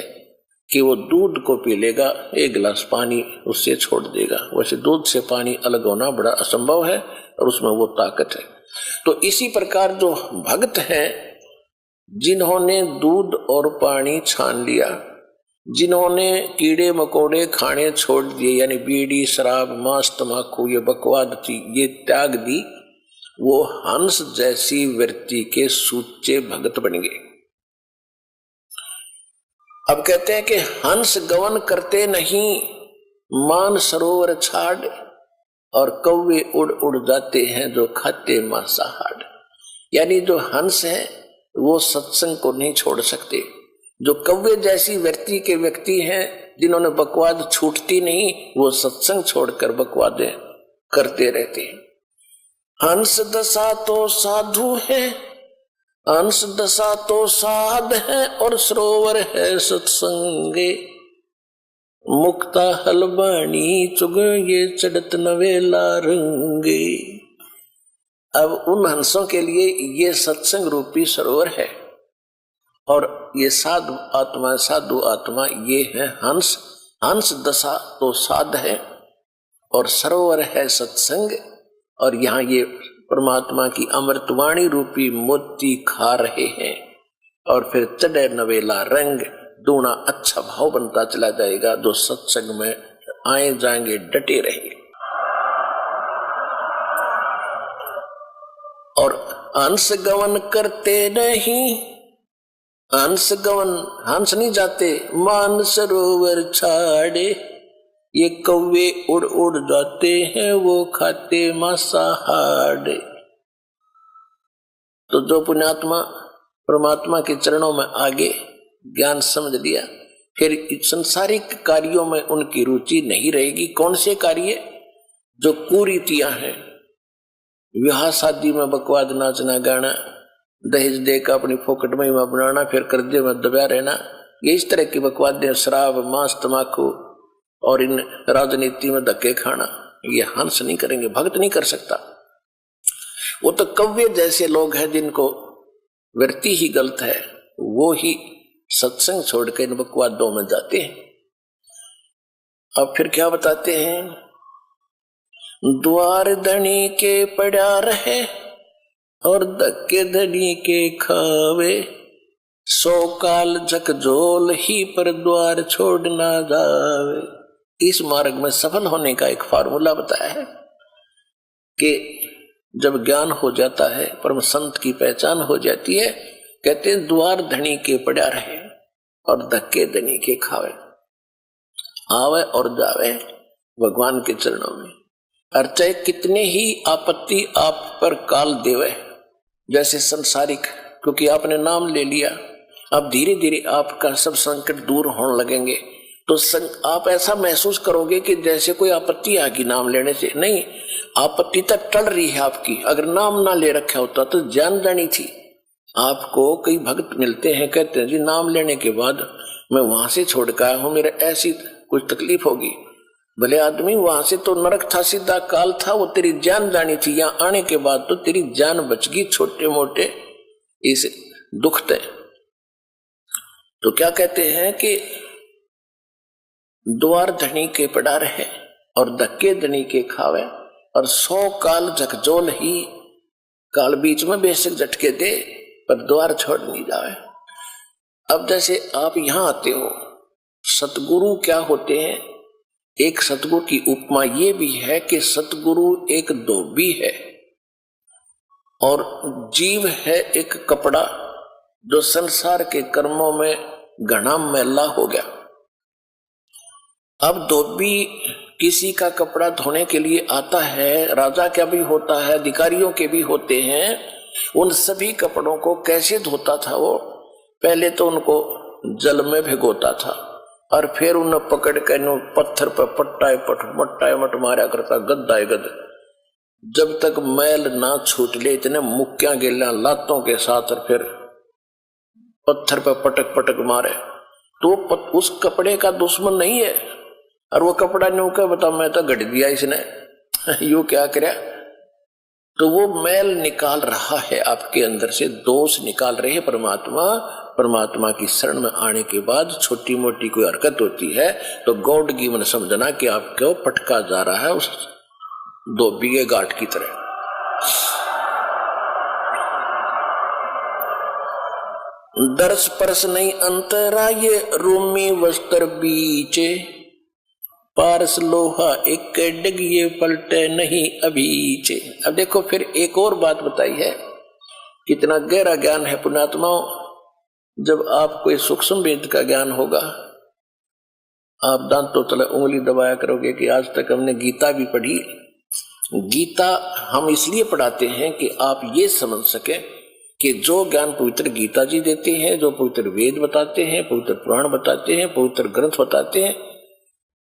कि वो दूध को पी लेगा, एक गिलास पानी उससे छोड़ देगा। वैसे दूध से पानी अलग होना बड़ा असंभव है और उसमें वो ताकत है। तो इसी प्रकार जो भक्त हैं जिन्होंने दूध और पानी छान लिया, जिन्होंने कीड़े मकोड़े खाने छोड़ दिए, यानी बीड़ी शराब मांस तमाकू ये बकवाद थी ये त्याग दी, वो हंस जैसी वृत्ति के सूचे भगत बन गए। अब कहते हैं कि हंस गवन करते नहीं मान सरोवर छाड़, और कौवे उड़ उड़ जाते हैं जो खाते मांसाहार। यानी जो हंस है वो सत्संग को नहीं छोड़ सकते, जो कव्य जैसी व्यक्ति के व्यक्ति हैं जिन्होंने बकवाद छूटती नहीं, वो सत्संग छोड़कर बकवादें करते रहते हैं। हंस दशा तो साधु है, हंस दशा तो साध है, और सरोवर है सत्संगे। मुक्ता हलवाणी चुग ये चढ़त नवेला रंगे। अब उन हंसों के लिए ये सत्संग रूपी सरोवर है, और ये साधु आत्मा ये है हंस। हंस दशा तो साध है और सरोवर है सत्संग, और यहाँ ये परमात्मा की अमृतवाणी रूपी मोती खा रहे हैं, और फिर चढ़े नवेला रंग, दूना अच्छा भाव बनता चला जाएगा। जो सत्संग में आए जाएंगे डटे रहेंगे। और हंस गवन करते नहीं, हंस गवन हंस नहीं जाते मान सरोवर छाड़े। ये कौवे उड़ उड़ जाते हैं, वो खाते मांसाहार। तो जो पुण्यात्मा परमात्मा के चरणों में आगे ज्ञान समझ लिया, फिर संसारिक कार्यों में उनकी रुचि नहीं रहेगी। कौन से कार्य? जो कुरीतियां हैं, विवाह शादी में बकवाद नाचना गाना, दहेज देकर अपनी फोकट में बनाना, फिर कर्जे में दबा रहना, ये इस तरह की बकवादें, शराब मांस तमाकू और इन राजनीति में धक्के खाना, ये हंस नहीं करेंगे, भक्त नहीं कर सकता। वो तो कव्य जैसे लोग हैं जिनको वृत्ति ही गलत है, वो ही सत्संग छोड़कर इन बकवादों में जाते हैं। अब फिर क्या बताते हैं? द्वार धनी के पड़ा रहे और धक्के धनी के खावे। 100 काल झकझोल ही पर द्वार छोड़ ना जावे। इस मार्ग में सफल होने का एक फार्मूला बताया है कि जब ज्ञान हो जाता है, परम संत की पहचान हो जाती है, कहते हैं द्वार धनी के पड़ा रहे और धक्के धनी के खावे। आवे और जावे भगवान के चरणों में, और चाहे कितने ही आपत्ति आप पर काल देवे, जैसे संसारिक, क्योंकि आपने नाम ले लिया, अब धीरे धीरे आपका सब संकट दूर होने लगेंगे। तो आप ऐसा महसूस करोगे कि जैसे कोई आपत्ति आ गई नाम लेने से। नहीं, आपत्ति तक टल रही है आपकी। अगर नाम ना ले रखा होता तो जान जानी थी। आपको कई भक्त मिलते हैं, कहते हैं जी नाम लेने के बाद मैं वहां से छोड़ कर आया हूं, मेरे ऐसी कुछ तकलीफ होगी। भले आदमी, वहां से तो नरक था, सीधा काल था, वो तेरी जान जानी थी। यहाँ आने के बाद तो तेरी जान बच गई छोटे मोटे इस दुख थे। तो क्या कहते हैं कि द्वार धनी के पड़ा रहे और धक्के धनी के खावे, और 100 काल झकझोल ही, काल बीच में बेशक झटके दे पर द्वार छोड़ नहीं जावे। अब जैसे आप यहाँ आते हो, सतगुरु क्या होते हैं? एक सतगुरु की उपमा ये भी है कि सतगुरु एक धोबी है और जीव है एक कपड़ा, जो संसार के कर्मों में घना मैला हो गया। अब धोबी किसी का कपड़ा धोने के लिए आता है, राजा का भी होता है, अधिकारियों के भी होते हैं। उन सभी कपड़ों को कैसे धोता था वो? पहले तो उनको जल में भिगोता था और फिर उन्हें पकड़ कर पत्थर पर पट्टाए मट मारा करता, गद्दाए गद, जब तक मैल ना छूट ले। इतने मुक्कियां गिल्ला लातों के साथ, और फिर पत्थर पर पटक पटक मारे। तो उस कपड़े का दुश्मन नहीं है, और वो कपड़ा न्यू क्या बता, मैं तो गढ़ दिया इसने, यू क्या करे। तो वो मैल निकाल रहा है आपके अंदर से, दोष निकाल रहे परमात्मा। परमात्मा की शरण में आने के बाद छोटी मोटी कोई हरकत होती है तो गॉड गिवन समझना कि आपको पटका जा रहा है उस धोबी के गांठ की तरह। दर्श परस नहीं अंतरा, ये रूमी वस्त्र बीचे, पारस लोहा एक डिग ये पलटे नहीं अभीचे। अब देखो फिर एक और बात बताई है, कितना गहरा ज्ञान है पुण्यात्माओं। जब आपको इस सूक्ष्म वेद का ज्ञान होगा, आप दांतों तले उंगली दबाया करोगे कि आज तक हमने गीता भी पढ़ी। गीता हम इसलिए पढ़ाते हैं कि आप ये समझ सके कि जो ज्ञान पवित्र गीता जी देते हैं, जो पवित्र वेद बताते हैं, पवित्र पुराण बताते हैं, पवित्र ग्रंथ बताते हैं,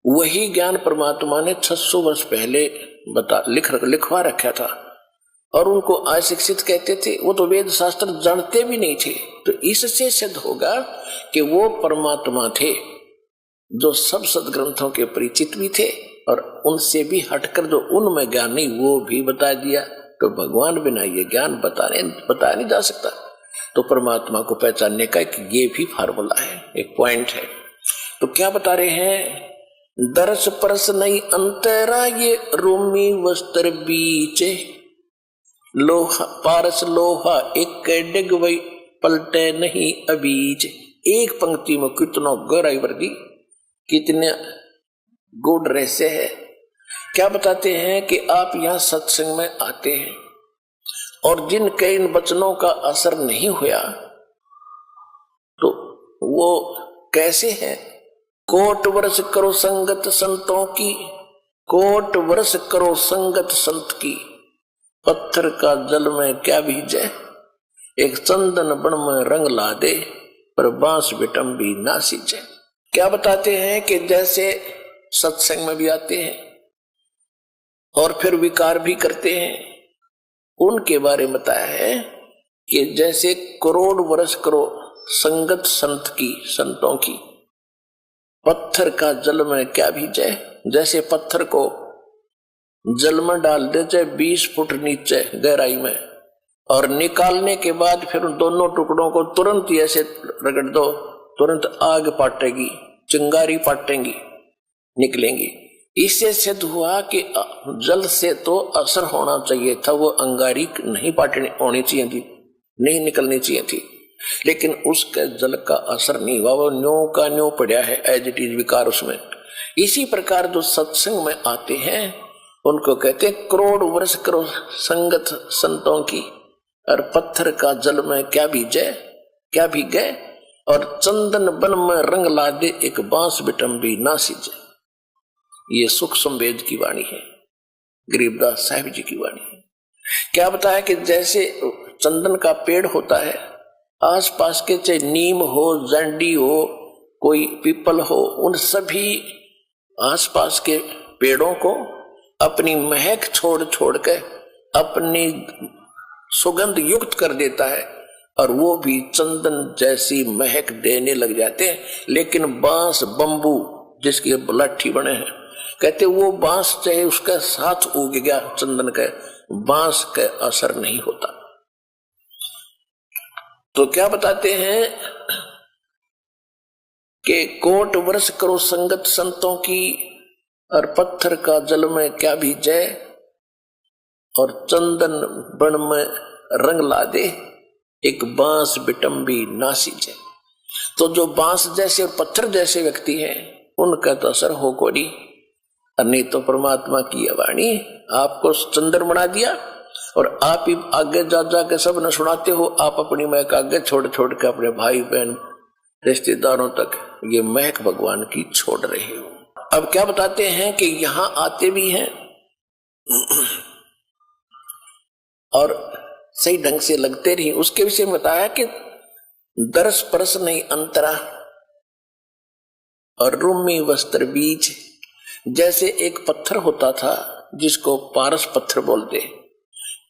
वही ज्ञान परमात्मा ने 600 वर्ष पहले लिखवा रखा था। और उनको अशिक्षित कहते थे, वो तो वेद शास्त्र जानते भी नहीं थे। तो इससे सिद्ध होगा कि वो परमात्मा थे जो सब सदग्रंथों के परिचित भी थे, और उनसे भी हटकर जो उनमें ज्ञान नहीं वो भी बता दिया। तो भगवान बिना ये ज्ञान बताया नहीं जा सकता। तो परमात्मा को पहचानने का ये भी फार्मूला है, एक पॉइंट है। तो क्या बता रहे हैं? दर्श परस नहीं अंतरा ये रोमी वस्त्र बीच, लोहा पारस लोहा एक डिग वही पलटे नहीं अबीज। एक पंक्ति में कितना गहराई वर्दी, कितने गूढ़ रहस्य है। क्या बताते हैं कि आप यहाँ सत्संग में आते हैं और जिनके इन वचनों का असर नहीं हुआ तो वो कैसे है? कोट वर्ष करो संगत संतों की, कोट वर्ष करो संगत संत की, पत्थर का जल में क्या भीजे, एक चंदन बन में रंग ला दे, पर बांस बिटम भी ना सींचे। क्या बताते हैं कि जैसे सत्संग में भी आते हैं और फिर विकार भी करते हैं, उनके बारे में बताया है कि जैसे करोड़ वर्ष करो संगत संत की, संतों की, पत्थर का जल में क्या भीजे, जैसे पत्थर को जल में डाल दे चाहे 20 फुट नीचे गहराई में, और निकालने के बाद फिर दोनों टुकड़ों को तुरंत ऐसे रगड़ दो, तुरंत आग पाटेगी, चिंगारी पाटेंगी, निकलेंगी। इससे सिद्ध हुआ कि जल से तो असर होना चाहिए था, वो अंगारी नहीं पाटनी होनी चाहिए थी, नहीं निकलनी चाहिए थी, लेकिन उसके जल का असर नहीं हुआ, वो न्यों का न्यों पड़ा है, एज इट इज विकार उसमें। इसी प्रकार जो सत्संग में आते हैं उनको कहते हैं करोड़ वर्ष करो संगत संतों की, और पत्थर का जल में क्या भीजे, क्या भीगे, और चंदन बन में रंग ला दे, एक बांस बिटम भी ना सीजे। ये सुख संवेद की वाणी है, गरीबदास साहिब जी की वाणी है। क्या बताया कि जैसे चंदन का पेड़ होता है, आसपास के चाहे नीम हो, जंडी हो, कोई पीपल हो, उन सभी आसपास के पेड़ों को अपनी महक छोड़ छोड़ के अपनी सुगंध युक्त कर देता है, और वो भी चंदन जैसी महक देने लग जाते हैं। लेकिन बांस, बंबू जिसकी लाठी बने हैं, कहते वो बांस चाहे उसका साथ उग गया चंदन का, बांस का असर नहीं होता। तो क्या बताते हैं कि कोट वर्ष करो संगत संतों की, और पत्थर का जल में क्या भीजे, और चंदन बन में रंग ला दे, एक बांस बिटम भी ना सींचे। तो जो बांस जैसे और पत्थर जैसे व्यक्ति हैं उनका तो असर हो कोई नहीं। तो परमात्मा की वाणी आपको चंदन बना दिया, और आप ही आगे जा जाके सब न सुनाते हो। आप अपनी महक आगे छोड़ छोड़ के अपने भाई बहन रिश्तेदारों तक ये महक भगवान की छोड़ रहे हो। अब क्या बताते हैं कि यहां आते भी हैं और सही ढंग से लगते रही। उसके विषय में बताया कि दर्श परस नहीं अंतरा और रूमी वस्त्र बीज। जैसे एक पत्थर होता था जिसको पारस पत्थर बोलते,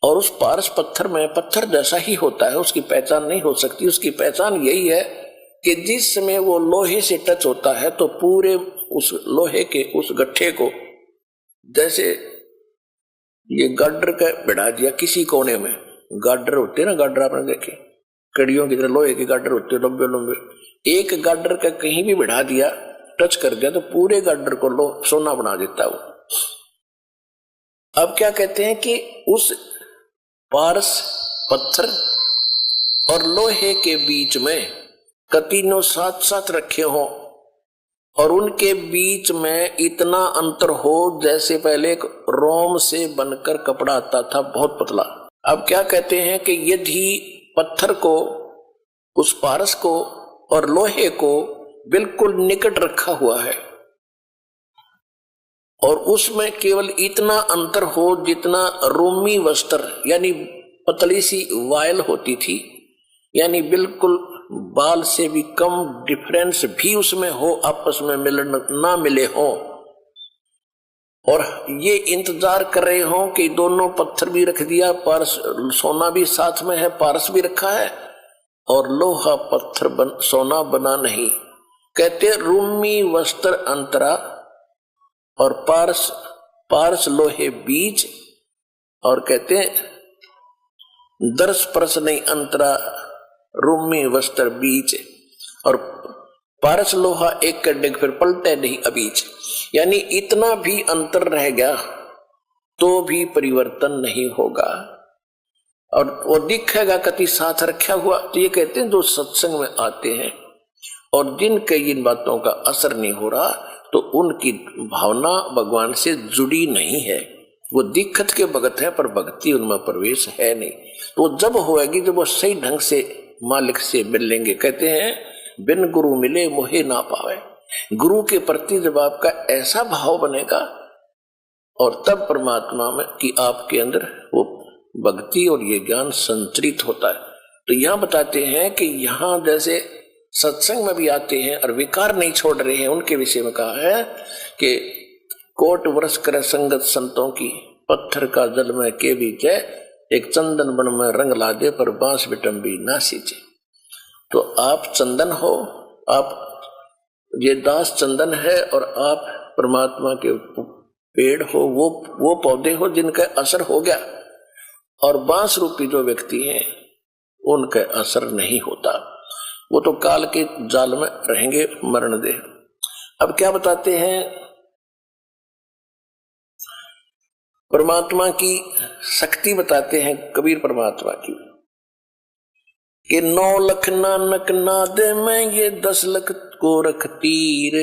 और उस पारस पत्थर में पत्थर जैसा ही होता है, उसकी पहचान नहीं हो सकती। उसकी पहचान यही है कि जिस समय वो लोहे से टच होता है तो पूरे उस लोहे के उस गट्ठे को, जैसे ये गाडर का बढ़ा दिया किसी कोने में, गाडर होते ना, गाडर आपने देखे कड़ियों की तरह लोहे के गाडर होते लंबे लंबे, एक गाडर का कहीं भी बढ़ा दिया, टच कर दिया तो पूरे गाडर को सोना बना देता वो। अब क्या कहते हैं कि उस पारस पत्थर और लोहे के बीच में कतीनों साथ साथ रखे हो, और उनके बीच में इतना अंतर हो जैसे पहले एक रोम से बनकर कपड़ा आता था, बहुत पतला। अब क्या कहते हैं कि यदि पत्थर को, उस पारस को और लोहे को बिल्कुल निकट रखा हुआ है, और उसमें केवल इतना अंतर हो जितना रोमी वस्त्र यानी पतली सी वायल होती थी, यानी बिल्कुल बाल से भी कम डिफरेंस भी उसमें हो, आपस में मिलन ना मिले हो, और ये इंतजार कर रहे हो कि दोनों पत्थर भी रख दिया, पारस सोना भी साथ में है, पारस भी रखा है, और लोहा पत्थर सोना बना नहीं। कहते रूमी वस्त्र अंतरा और पारस पारस लोहे बीज, और कहते दर्श परस नहीं अंतरा रूमी वस्त्र बीज, और पारस लोहा एक कर डेग फिर पलटे नहीं अबीच। यानी इतना भी अंतर रह गया तो भी परिवर्तन नहीं होगा, और वो दिखेगा कति साथ रखा हुआ। तो ये कहते हैं जो सत्संग में आते हैं और जिनके इन बातों का असर नहीं हो रहा, तो उनकी भावना भगवान से जुड़ी नहीं है, वो दिक्कत के भगत है पर भक्ति उनमें प्रवेश है नहीं। तो जब होएगी जब वो सही ढंग से मालिक से मिलेंगे। कहते हैं बिन गुरु मिले मोहे ना पावे। गुरु के प्रति जब आपका ऐसा भाव बनेगा, और तब परमात्मा में कि आपके अंदर वो भक्ति और ये ज्ञान संचरित होता है। तो यहाँ बताते हैं कि यहाँ जैसे सत्संग में भी आते हैं और विकार नहीं छोड़ रहे हैं, उनके विषय में कहा है कि कोट वर्ष कर संगत संतों की, पत्थर का जल में के बीच एक चंदन बन में रंग ला दे पर बांस बिटम्बी ना सींचे। तो आप चंदन हो, आप ये दास चंदन है, और आप परमात्मा के पेड़ हो, वो पौधे हो जिनका असर हो गया, और बांस रूपी जो व्यक्ति हैं उनका असर नहीं होता, वो तो काल के जाल में रहेंगे, मरण दे। अब क्या बताते हैं परमात्मा की शक्ति, बताते हैं कबीर परमात्मा की कि 9 लख नानक नाद में ये 10 लख को रख तीर,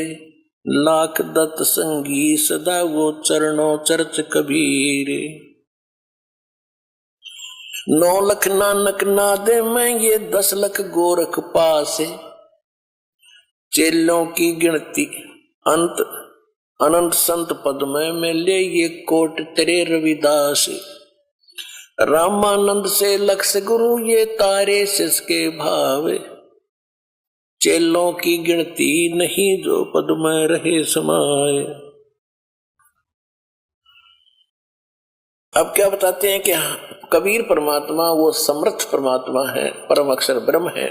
लाख दत्त संगी सदा वो चरणों चर्च कबीर। 9 लख नानक नाद में ये 10 लख गोरख पास, चेलों की गिनती अंत अनंत संत पद में मिले ये कोट तेरे रविदास। रामानंद से लक्ष गुरु ये तारे सिसके भावे, चेलों की गिनती नहीं जो पद में रहे समाये। अब क्या बताते हैं कि कबीर परमात्मा वो समर्थ परमात्मा है, परम अक्षर ब्रह्म है,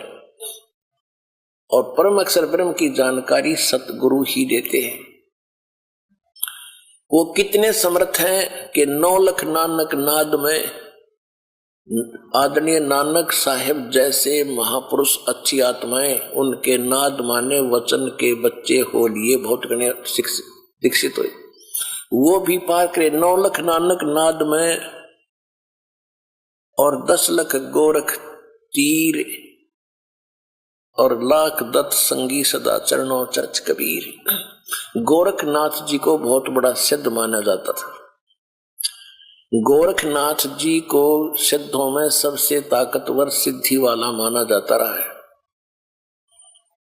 और परम अक्षर ब्रह्म की जानकारी सतगुरु ही देते हैं। वो कितने समर्थ हैं कि 9 लख नानक नाद में आदरणीय नानक साहेब जैसे महापुरुष, अच्छी आत्माएं, उनके नाद माने वचन के बच्चे हो लिए बहुत गणे दीक्षित हुए, वो भी पार करे 9 लख नानक नाद में, और 10 लख गोरख तीर, और लाख दत्त संगी सदा चरणों चर्च कबीर। गोरखनाथ जी को बहुत बड़ा सिद्ध माना जाता था। गोरखनाथ जी को सिद्धों में सबसे ताकतवर सिद्धि वाला माना जाता रहा है।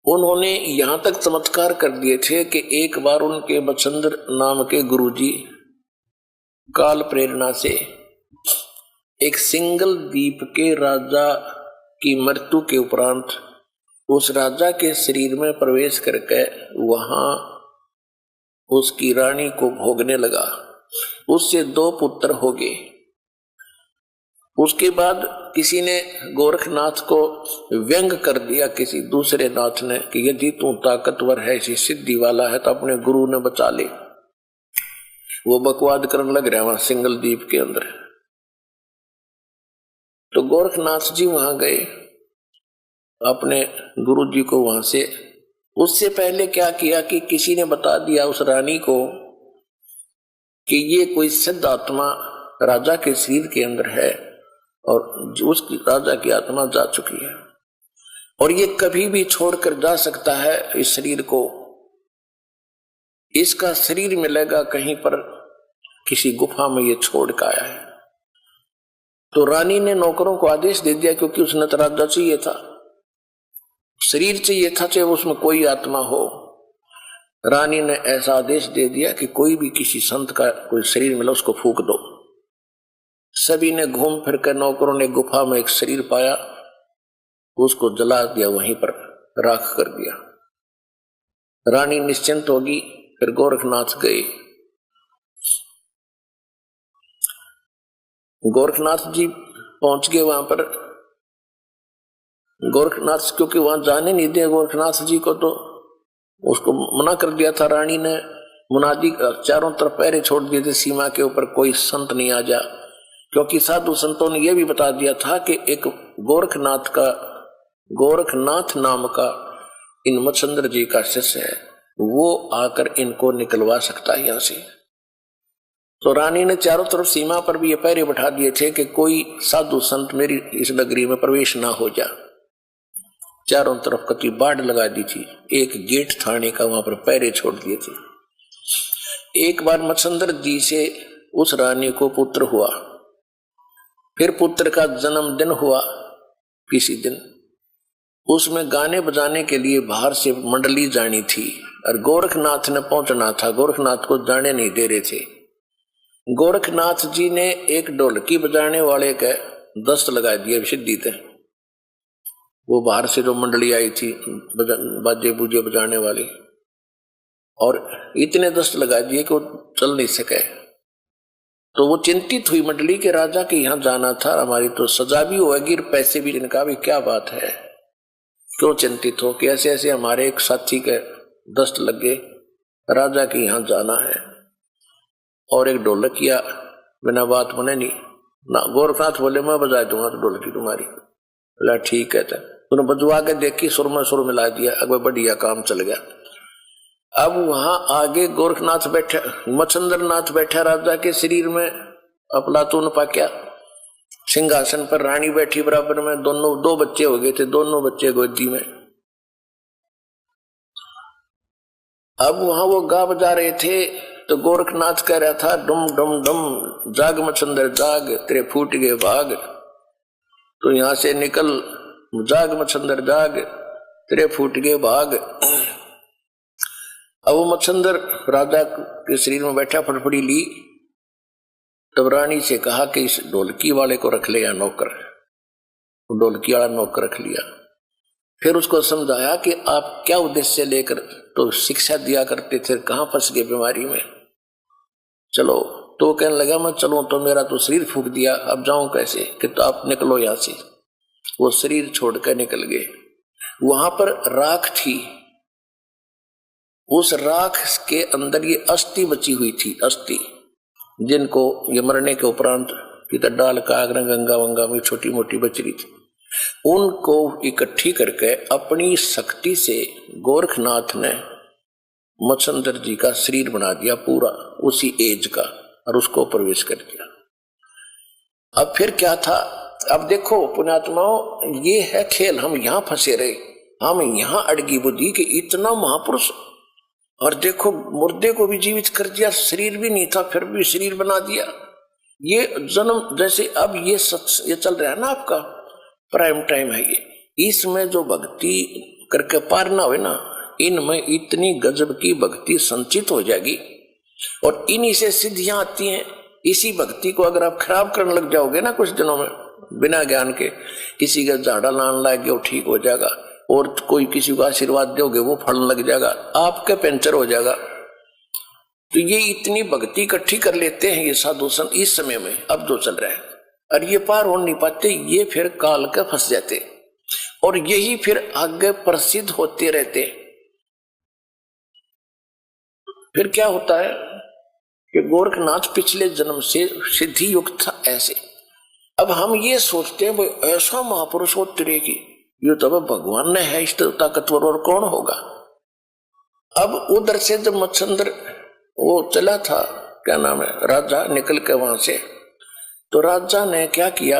उन्होंने यहां तक चमत्कार कर दिए थे कि एक बार उनके बचंद्र नाम के गुरुजी काल प्रेरणा से एक सिंगल द्वीप के राजा की मृत्यु के उपरांत उस राजा के शरीर में प्रवेश करके वहां उसकी रानी को भोगने लगा। उससे 2 पुत्र हो गए। उसके बाद किसी ने गोरखनाथ को व्यंग कर दिया, किसी दूसरे नाथ ने, कि यदि तू ताकतवर है, इसी सिद्धि वाला है, तो अपने गुरु ने बचा ले। वो बकवाद करने लग रहा वहां सिंगल द्वीप के अंदर। तो गोरखनाथ जी वहां गए अपने गुरु जी को वहां से। उससे पहले क्या किया कि किसी ने बता दिया उस रानी को कि ये कोई सिद्ध आत्मा राजा के शरीर के अंदर है, और उसकी राजा की आत्मा जा चुकी है, और ये कभी भी छोड़कर जा सकता है इस शरीर को। इसका शरीर मिलेगा कहीं पर किसी गुफा में, ये छोड़ कर आया है। तो रानी ने नौकरों को आदेश दे दिया, क्योंकि उसने तो राजा चाहिए था, शरीर चाहिए था, चाहे उसमें कोई आत्मा हो। रानी ने ऐसा आदेश दे दिया कि कोई भी किसी संत का कोई शरीर मिला उसको फूंक दो। सभी ने घूम फिर कर, नौकरों ने गुफा में एक शरीर पाया, उसको जला दिया, वहीं पर राख कर दिया। रानी निश्चिंत होगी। फिर गोरखनाथ गए। गोरखनाथ जी पहुंच गए वहां पर। गोरखनाथ क्योंकि वहां जाने नहीं दिया गोरखनाथ जी को, तो उसको मना कर दिया था रानी ने। मुनादी चारों तरफ पहरे छोड़ दिए थे सीमा के ऊपर, कोई संत नहीं आ जा, क्योंकि साधु संतों ने यह भी बता दिया था कि एक गोरखनाथ नाम का इन मच्छंद्र जी का शिष्य है, वो आकर इनको निकलवा सकता है यहां से। तो रानी ने चारों तरफ सीमा पर भी ये पहरे बैठा दिए थे कि कोई साधु संत मेरी इस नगरी में प्रवेश ना हो जा। चारों तरफ कति बाढ़ लगा दी थी, एक गेट थाने का वहां पर पहरे छोड़ दिए थे। एक बार मच्छंद्र जी से उस रानी को पुत्र हुआ। फिर पुत्र का जन्मदिन हुआ किसी दिन, उसमें गाने बजाने के लिए बाहर से मंडली जानी थी और गोरखनाथ ने पहुंचना था। गोरखनाथ को जाने नहीं दे रहे थे। गोरखनाथ जी ने एक ढोलकी बजाने वाले का दस्त लगा दिया सिद्धि थे। वो बाहर से जो मंडली आई थी बाजे बूजे बजाने वाली, और इतने दस्त लगा दिए कि वो चल नहीं सके। तो वो चिंतित हुई मंडली के राजा के यहाँ जाना था, हमारी तो सजा भी होगी, पैसे भी। इनका भी क्या बात है, क्यों चिंतित हो कि ऐसे ऐसे हमारे एक साथी के दस्त लगे, राजा के यहाँ जाना है। और एक ढोलकिया बिना बात बने नहीं ना। गोरखनाथ बोले मैं बजा दूंगा तो ढोलकी तुम्हारी। बोला ठीक है। तूने बजवा के देखी, सुर में सुर मिला दिया, अगर बढ़िया काम चल गया। अब वहां आगे गोरखनाथ बैठे, मच्छंद्रनाथ बैठा राजा के शरीर में, अफलातून पाक्या सिंहासन पर, रानी बैठी बराबर में, दोनों दो बच्चे हो गए थे, दोनों बच्चे गोदी में। अब वहां वो गा बजा रहे थे तो गोरखनाथ कह रहा था डुम डुम डुम, जाग मच्छंद्र जाग, तेरे फूट गए भाग, तो यहां से निकल, जाग मच्छंद्र जाग, तेरे फूट गए भाग। अब वो मच्छंद्र राजा के शरीर में बैठा, फटफड़ी ली, तब रानी से कहा कि इस ढोलकी वाले को रख ले या नौकर। ढोलकी वाला नौकर रख लिया। फिर उसको समझाया कि आप क्या उद्देश्य लेकर तो शिक्षा दिया करते थे, कहां फंस गए बीमारी में, चलो। तो कहने लगा मैं चलूं तो मेरा तो शरीर फूक दिया, अब जाऊं कैसे, कि तो आप निकलो यहां से। वो शरीर छोड़कर निकल गए। वहां पर राख थी, उस राख के अंदर ये अस्थि बची हुई थी, अस्थि जिनको ये मरने के उपरांत किधर डाल का गंगा वंगा में छोटी मोटी बच रही थी, उनको इकट्ठी करके अपनी शक्ति से गोरखनाथ ने मच्छंद्र जी का शरीर बना दिया पूरा उसी एज का, और उसको प्रवेश कर दिया। अब फिर क्या था, अब देखो पुण्यात्माओं, ये है खेल। हम यहां फंसे रहे, हम यहां अड़गी बुद्धि कि इतना महापुरुष, और देखो मुर्दे को भी जीवित कर दिया, शरीर भी नहीं था फिर भी शरीर बना दिया। ये जन्म जैसे अब ये चल रहा है ना, आपका प्राइम टाइम है ये, इसमें जो भक्ति करके पार ना हो ना, इनमें इतनी गजब की भक्ति संचित हो जाएगी, और इन्हीं से सिद्धियां आती हैं। इसी भक्ति को अगर आप खराब करने लग जाओगे ना कुछ दिनों में, बिना ज्ञान के, किसी का झाड़ा लान लग गया ठीक हो जाएगा, और कोई किसी को आशीर्वाद दोगे वो फल लग जाएगा, आपका पंचर हो जाएगा। तो ये इतनी भक्ति इकट्ठी कर लेते हैं ये साधु संत इस समय में, अब जो चल रहा है, और ये पार हो नहीं पाते, ये फिर काल के फंस जाते, और यही फिर आगे प्रसिद्ध होते रहते। फिर क्या होता है कि गोरखनाथ पिछले जन्म से सिद्धि युक्त था ऐसे। अब हम ये सोचते हैं भाई ऐसा महापुरुष हो तेरे की, ये तो भगवान ने है, इस ताकतवर और कौन होगा। अब उधर से जब मच्छंद्र वो चला था, क्या नाम है, राजा निकल के वहां से, तो राजा ने क्या किया,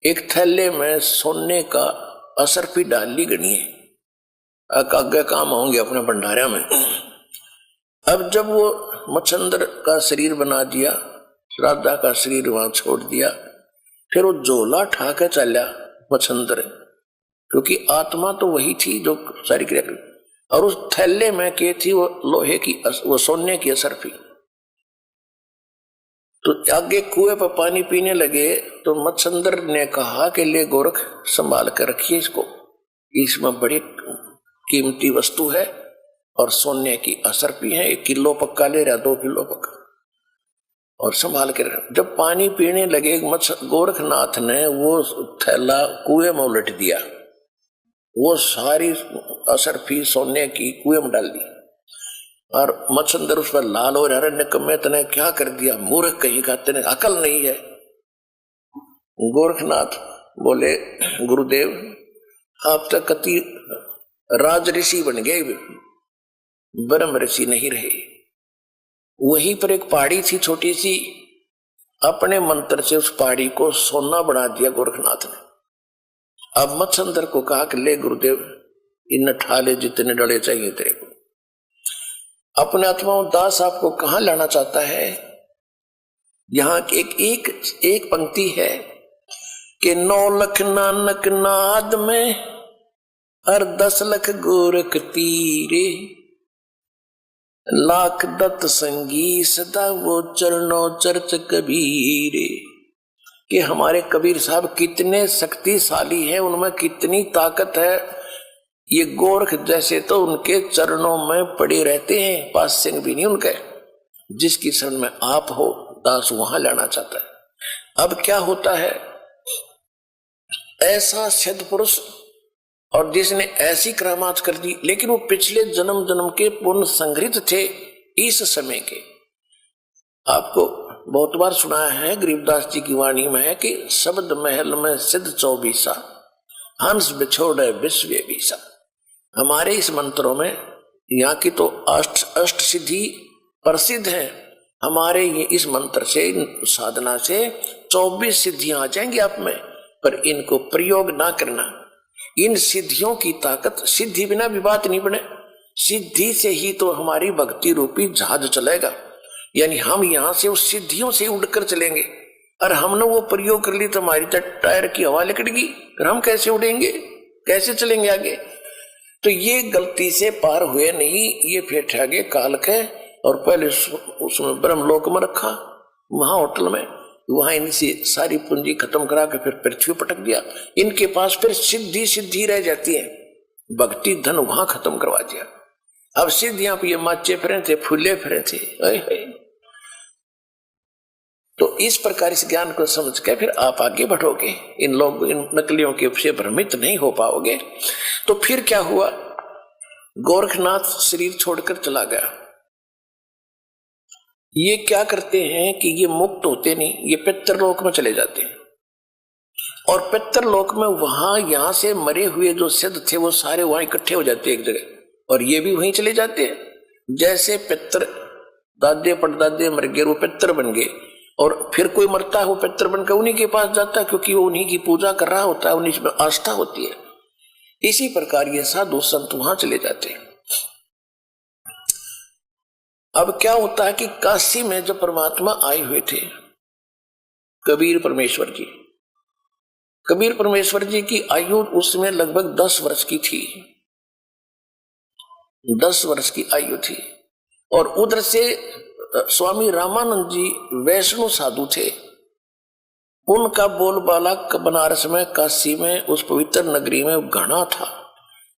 एक थैले में सोने का असरफी डाल ली गणिए, आगे काम होंगे अपने भंडारा में। अब जब वो मच्छंद्र का शरीर बना दिया, राजा का शरीर वहां छोड़ दिया, फिर वो झोला ठा के चला मच्छंद्र, क्योंकि आत्मा तो वही थी जो सारी क्रिया कर, और उस थैले में के थी वो लोहे की, वो सोने की असरफी। तो आगे कुएं पर पानी पीने लगे तो मत्स्येंद्र ने कहा कि ले गोरख संभाल कर रखिए इसको, इसमें बड़ी कीमती वस्तु है और सोने की असरपी है, 1 किलो पक्का ले रहा, 2 किलो पक्का, और संभाल कर। जब पानी पीने लगे गोरखनाथ ने वो थैला कुएं में उलट दिया, वो सारी असरफी सोने की कुएं में डाल दी और मत्स्येंद्र उस पर लाल हो रहा, निकम्मे तने क्या कर दिया, मूर्ख कहीं का, तेने अकल नहीं है। गोरखनाथ बोले गुरुदेव आप तक कति राज ऋषि बन गए, ब्रह्म ऋषि नहीं रहे। वहीं पर एक पहाड़ी थी छोटी सी, अपने मंत्र से उस पहाड़ी को सोना बना दिया गोरखनाथ ने। अब मत्स्येंद्र को कहा कि ले गुरुदेव इन ठाले जितने डले चाहिए तेरे को। अपने आत्मा दास आपको कहां लाना चाहता है। यहां एक पंक्ति है कि 9 लख नानक नाद में और 10 लख गोरख तीरे, लाख दत्त संगी सदा वो चरणों चर्च कबीरे। कि हमारे कबीर साहब कितने शक्तिशाली हैं, उनमें कितनी ताकत है। ये गोरख जैसे तो उनके चरणों में पड़े रहते हैं, पास सिंह भी नहीं उनके। जिसकी शरण में आप हो दास वहां लाना चाहता है। अब क्या होता है, ऐसा सिद्ध पुरुष और जिसने ऐसी करामात कर दी, लेकिन वो पिछले जन्म जन्म के पुण्य संग्रहित थे इस समय के। आपको बहुत बार सुना है गरीबदास जी की वाणी में है कि शब्द महल में सिद्ध 24 हंस बिछोड़े विश्व बीसा। हमारे इस मंत्रों में यहाँ की तो अष्ट सिद्धि प्रसिद्ध है। हमारे ये इस मंत्र से, साधना से 24 सिद्धियां आ जाएंगी आप में, पर इनको प्रयोग ना करना। इन सिद्धियों की ताकत, सिद्धि बिना भी बात नहीं बने, सिद्धि से ही तो हमारी भक्ति रूपी जहाज चलेगा। यानी हम यहां से उस सिद्धियों से उड़कर चलेंगे, और हमने वो प्रयोग कर ली तो हमारी टायर की हवा लिकड़गी, फिर हम कैसे उड़ेंगे, कैसे चलेंगे आगे। तो ये गलती से पार हुए नहीं, ये फिर ठगे काल के, और पहले उसमें ब्रह्मलोक में रखा, वहां होटल में, वहां इनसे सारी पूंजी खत्म करा के फिर पृथ्वी पटक दिया। इनके पास फिर सिद्धि रह जाती है, भक्ति धन वहां खत्म करवा दिया। अब सिद्धियां पे ये माचे फिरे थे, फूले फिरे थे। तो इस प्रकार इस ज्ञान को समझ के फिर आप आगे बढ़ोगे, इन नकलियों के से भ्रमित नहीं हो पाओगे। तो फिर क्या हुआ, गोरखनाथ शरीर छोड़कर चला गया। ये क्या करते हैं कि ये मुक्त होते नहीं, ये पितरलोक में चले जाते हैं, और पितरलोक में वहां यहां से मरे हुए जो सिद्ध थे वो सारे वहां इकट्ठे हो जाते हैं एक जगह, और ये भी वहीं चले जाते हैं। जैसे पितर दादे परदादे मर गए, वो पितर बन गए, और फिर कोई मरता है वो पितर बनकर उन्हीं के पास जाता है, क्योंकि वो उन्हीं की पूजा कर रहा होता है, उन्हीं में आस्था होती है। इसी प्रकार ये साधु संत वहां चले जाते हैं। अब क्या होता है कि काशी में जब परमात्मा आए हुए थे कबीर परमेश्वर जी की आयु उसमें लगभग 10 वर्ष की थी, 10 वर्ष की आयु थी। और उधर से स्वामी रामानंद जी वैष्णव साधु थे, उनका बोलबाला बनारस में, काशी में, उस पवित्र नगरी में घना था।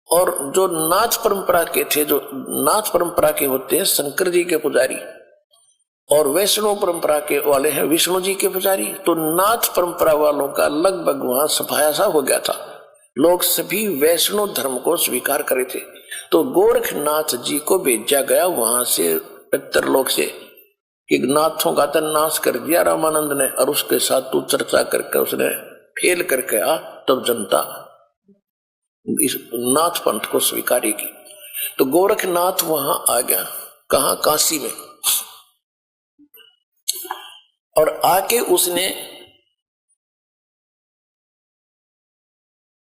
और जो नाथ परंपरा के थे, जो नाथ परंपरा के होते हैं शंकर जी के पुजारी, और वैष्णव परंपरा के वाले हैं विष्णु जी के पुजारी, तो नाथ परंपरा वालों का लगभग वहां सफाया सा हो गया था। लोग सभी वैष्णव धर्म को स्वीकार करे थे। तो गोरखनाथ जी को भेजा गया वहां से, पितरलोक से, कि नाथों का तो नाश कर दिया रामानंद ने, और उसके साथ तू चर्चा करके उसने फेल करके आ, तब जनता इस नाथ पंथ को स्वीकारेगी। तो गोरखनाथ वहां आ गया, कहा, काशी में, और आके उसने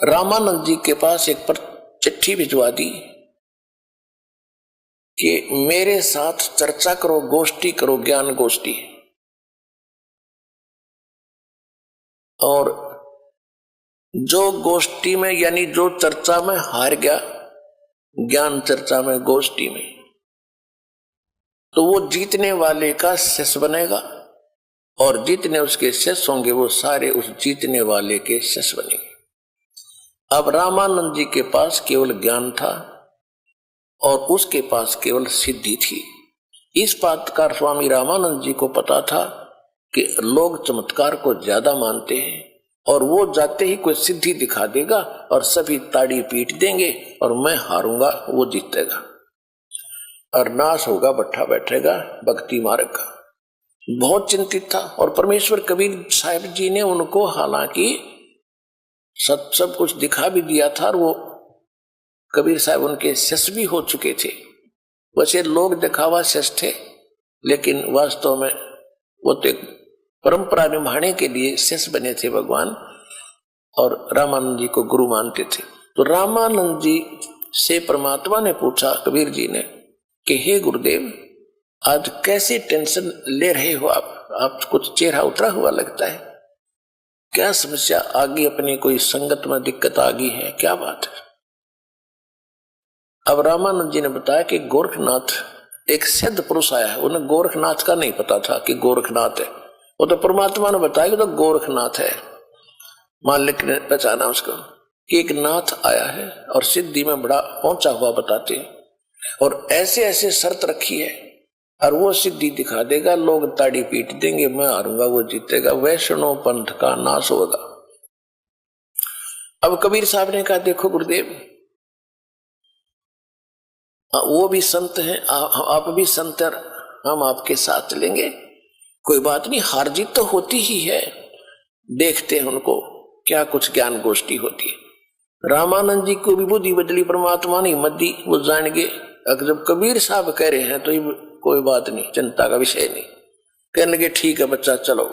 रामानंद जी के पास एक पर चिट्ठी भिजवा दी कि मेरे साथ चर्चा करो, गोष्ठी करो, ज्ञान गोष्ठी। और जो गोष्ठी में, यानी जो चर्चा में हार गया, ज्ञान चर्चा में, गोष्ठी में, तो वो जीतने वाले का शिष्य बनेगा, और जितने उसके शिष्य होंगे वो सारे उस जीतने वाले के शिष्य बनेंगे। अब रामानंद जी के पास केवल ज्ञान था और उसके पास केवल सिद्धि थी। इस बात का स्वामी रामानंद जी को पता था कि लोग चमत्कार को ज्यादा मानते हैं और वो जाते ही कोई सिद्धि दिखा देगा और सभी ताड़ी पीट देंगे और मैं हारूंगा, वो जीतेगा और नाश होगा, बैठा बैठेगा भक्ति मार्ग का। बहुत चिंतित था और परमेश्वर कबीर साहब जी ने उनको हालांकि सब कुछ दिखा भी दिया था और वो कबीर साहब उनके शिष्य भी हो चुके थे। वैसे लोग दिखावा शिष्य थे, लेकिन वास्तव में वो तो एक परंपरा निभाने के लिए शिष्य बने थे भगवान और रामानंद जी को गुरु मानते थे। तो रामानंद जी से परमात्मा ने पूछा, कबीर जी ने, कि हे गुरुदेव, आज कैसे टेंशन ले रहे हो आप कुछ चेहरा उतरा हुआ लगता है, क्या समस्या आ गई, अपनी कोई संगत में दिक्कत आ गई है, क्या बात है? अब रामानंद जी ने बताया कि गोरखनाथ एक सिद्ध पुरुष आया है। उन्हें गोरखनाथ का नहीं पता था कि गोरखनाथ है, वो तो परमात्मा ने बताया कि तो गोरखनाथ है। मालिक ने पहचाना उसको कि एक नाथ आया है और सिद्धि में बड़ा पहुंचा हुआ बताते हैं और ऐसे ऐसे शर्त रखी है और वो सिद्धि दिखा देगा, लोग ताड़ी पीट देंगे, मैं हारूंगा, वो जीतेगा, वैष्णव पंथ का नाश होगा। अब कबीर साहब ने कहा, देखो गुरुदेव, वो भी संत हैं, आप भी संत, हम आपके साथ चलेंगे, कोई बात नहीं, हार जीत तो होती ही है, देखते हैं उनको क्या कुछ ज्ञान गोष्ठी होती है। रामानंद जी को भी बुद्धि बदली, परमात्मा ने हिम्मत दी, वो जान गए अगर जब कबीर साहब कह रहे हैं तो ये कोई बात नहीं, चिंता का विषय नहीं। कहने लगे ठीक है बच्चा, चलो।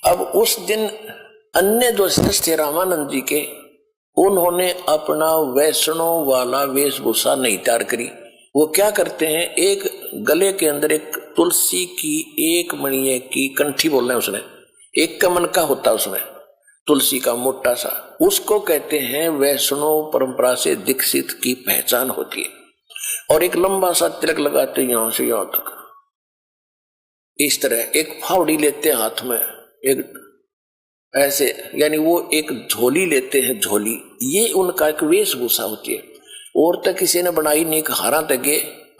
अब उस दिन अन्य जो शिष्य थे रामानंद जी के, उन्होंने अपना वैष्णव वाला वेशभूषा नहीं तैयार करी। वो क्या करते हैं, एक गले के अंदर एक तुलसी की एक मणिये की कंठी बोल रहे हैं, उसने एक कमन का होता, उसमें तुलसी का मोटा सा, उसको कहते हैं वैष्णव परंपरा से दीक्षित की पहचान होती है। और एक लंबा सा तिलक लगाते यहां से यहां तक, इस तरह एक फावड़ी लेते हैं हाथ में, एक ऐसे, यानी वो एक झोली लेते हैं, झोली, ये उनका एक वेशभूषा होती है। और तक किसी ने बनाई नहीं, हारा तक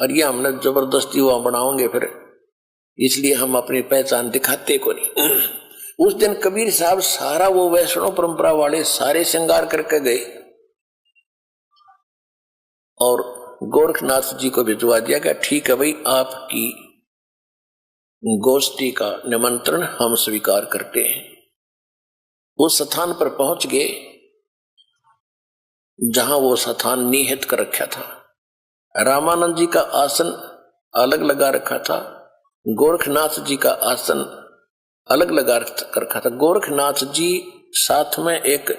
और ये हमने जबरदस्ती वहां बनाओगे फिर, इसलिए हम अपनी पहचान दिखाते को नहीं। उस दिन कबीर साहब सारा वो वैष्णव परंपरा वाले सारे श्रृंगार करके गए और गोरखनाथ जी को भिजवा दिया गया, ठीक है भाई, आपकी गोष्ठी का निमंत्रण हम स्वीकार करते हैं। उस स्थान पर पहुंच गए जहां वो स्थान निहित कर रखा था। रामानंद जी का आसन अलग लगा रखा था, गोरखनाथ जी का आसन अलग लगा रखा था। गोरखनाथ जी साथ में एक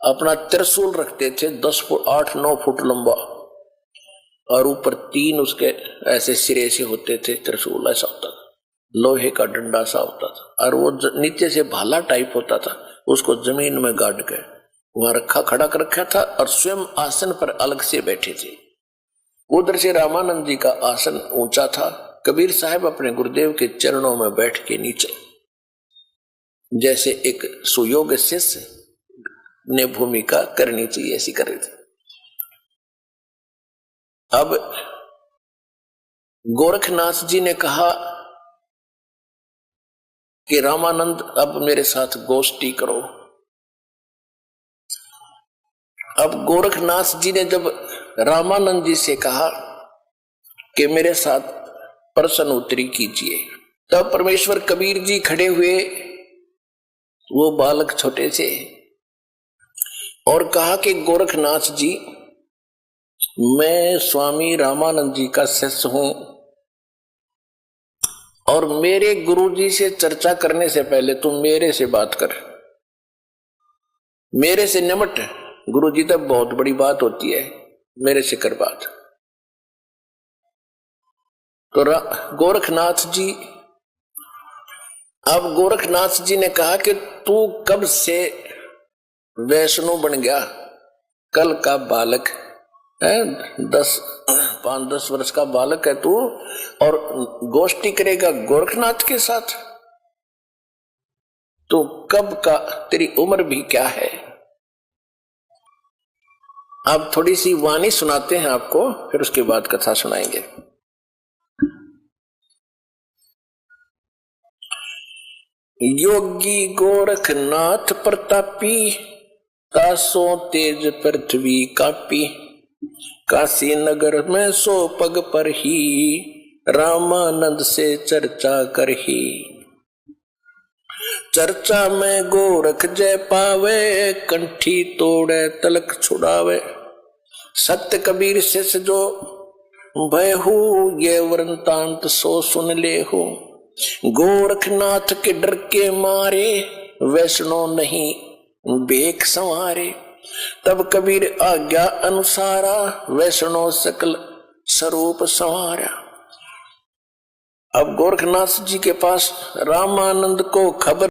अपना त्रिशूल रखते थे, 10 फुट 8-9 फुट लंबा, और ऊपर 3 उसके ऐसे सिरे से होते थे, त्रिशूल ऐसा होता था, लोहे का डंडा सा होता था, और वो नीचे से भाला टाइप होता था, उसको जमीन में गाड़ के वहां रखा, खड़ा कर रखा था और स्वयं आसन पर अलग से बैठे थे। उधर से रामानंद जी का आसन ऊंचा था। कबीर साहब अपने गुरुदेव के चरणों में बैठ के नीचे, जैसे एक सुयोग्य शिष्य ने भूमिका करनी चाहिए, ऐसी कर रहे थे। अब गोरखनाथ जी ने कहा कि रामानंद अब मेरे साथ गोष्ठी करो। अब गोरखनाथ जी ने जब रामानंद जी से कहा कि मेरे साथ प्रश्न उत्तरी कीजिए, तब परमेश्वर कबीर जी खड़े हुए, वो बालक छोटे से, और कहा कि गोरखनाथ जी, मैं स्वामी रामानंद जी का शिष्य हूं और मेरे गुरुजी से चर्चा करने से पहले तुम मेरे से बात कर, मेरे से निमट। गुरुजी तक बहुत बड़ी बात होती है, मेरे से कर बात। तो गोरखनाथ जी, अब गोरखनाथ जी ने कहा कि तू कब से वैष्णव बन गया, कल का बालक है 5-10 वर्ष का बालक है तू और गोष्ठी करेगा गोरखनाथ के साथ। तो कब का, तेरी उम्र भी क्या है। अब थोड़ी सी वाणी सुनाते हैं आपको, फिर उसके बाद कथा सुनाएंगे। योगी गोरखनाथ प्रतापी, तासो तेज पृथ्वी कापी। काशी नगर में सो पग पर ही, रामानंद से चर्चा करही। चर्चा में गोरख जय पावे, कंठी तोड़े तलक छुड़ावे। सत्य कबीर शिष्य जो भयहु, ये वृंतांत सो सुन लेहु। गोरखनाथ के डर के मारे, वैष्णो नहीं बेख संवारे। तब कबीर आज्ञा अनुसारा, वैष्णो सकल स्वरूप संवारा। अब गोरखनाथ जी के पास रामानंद को खबर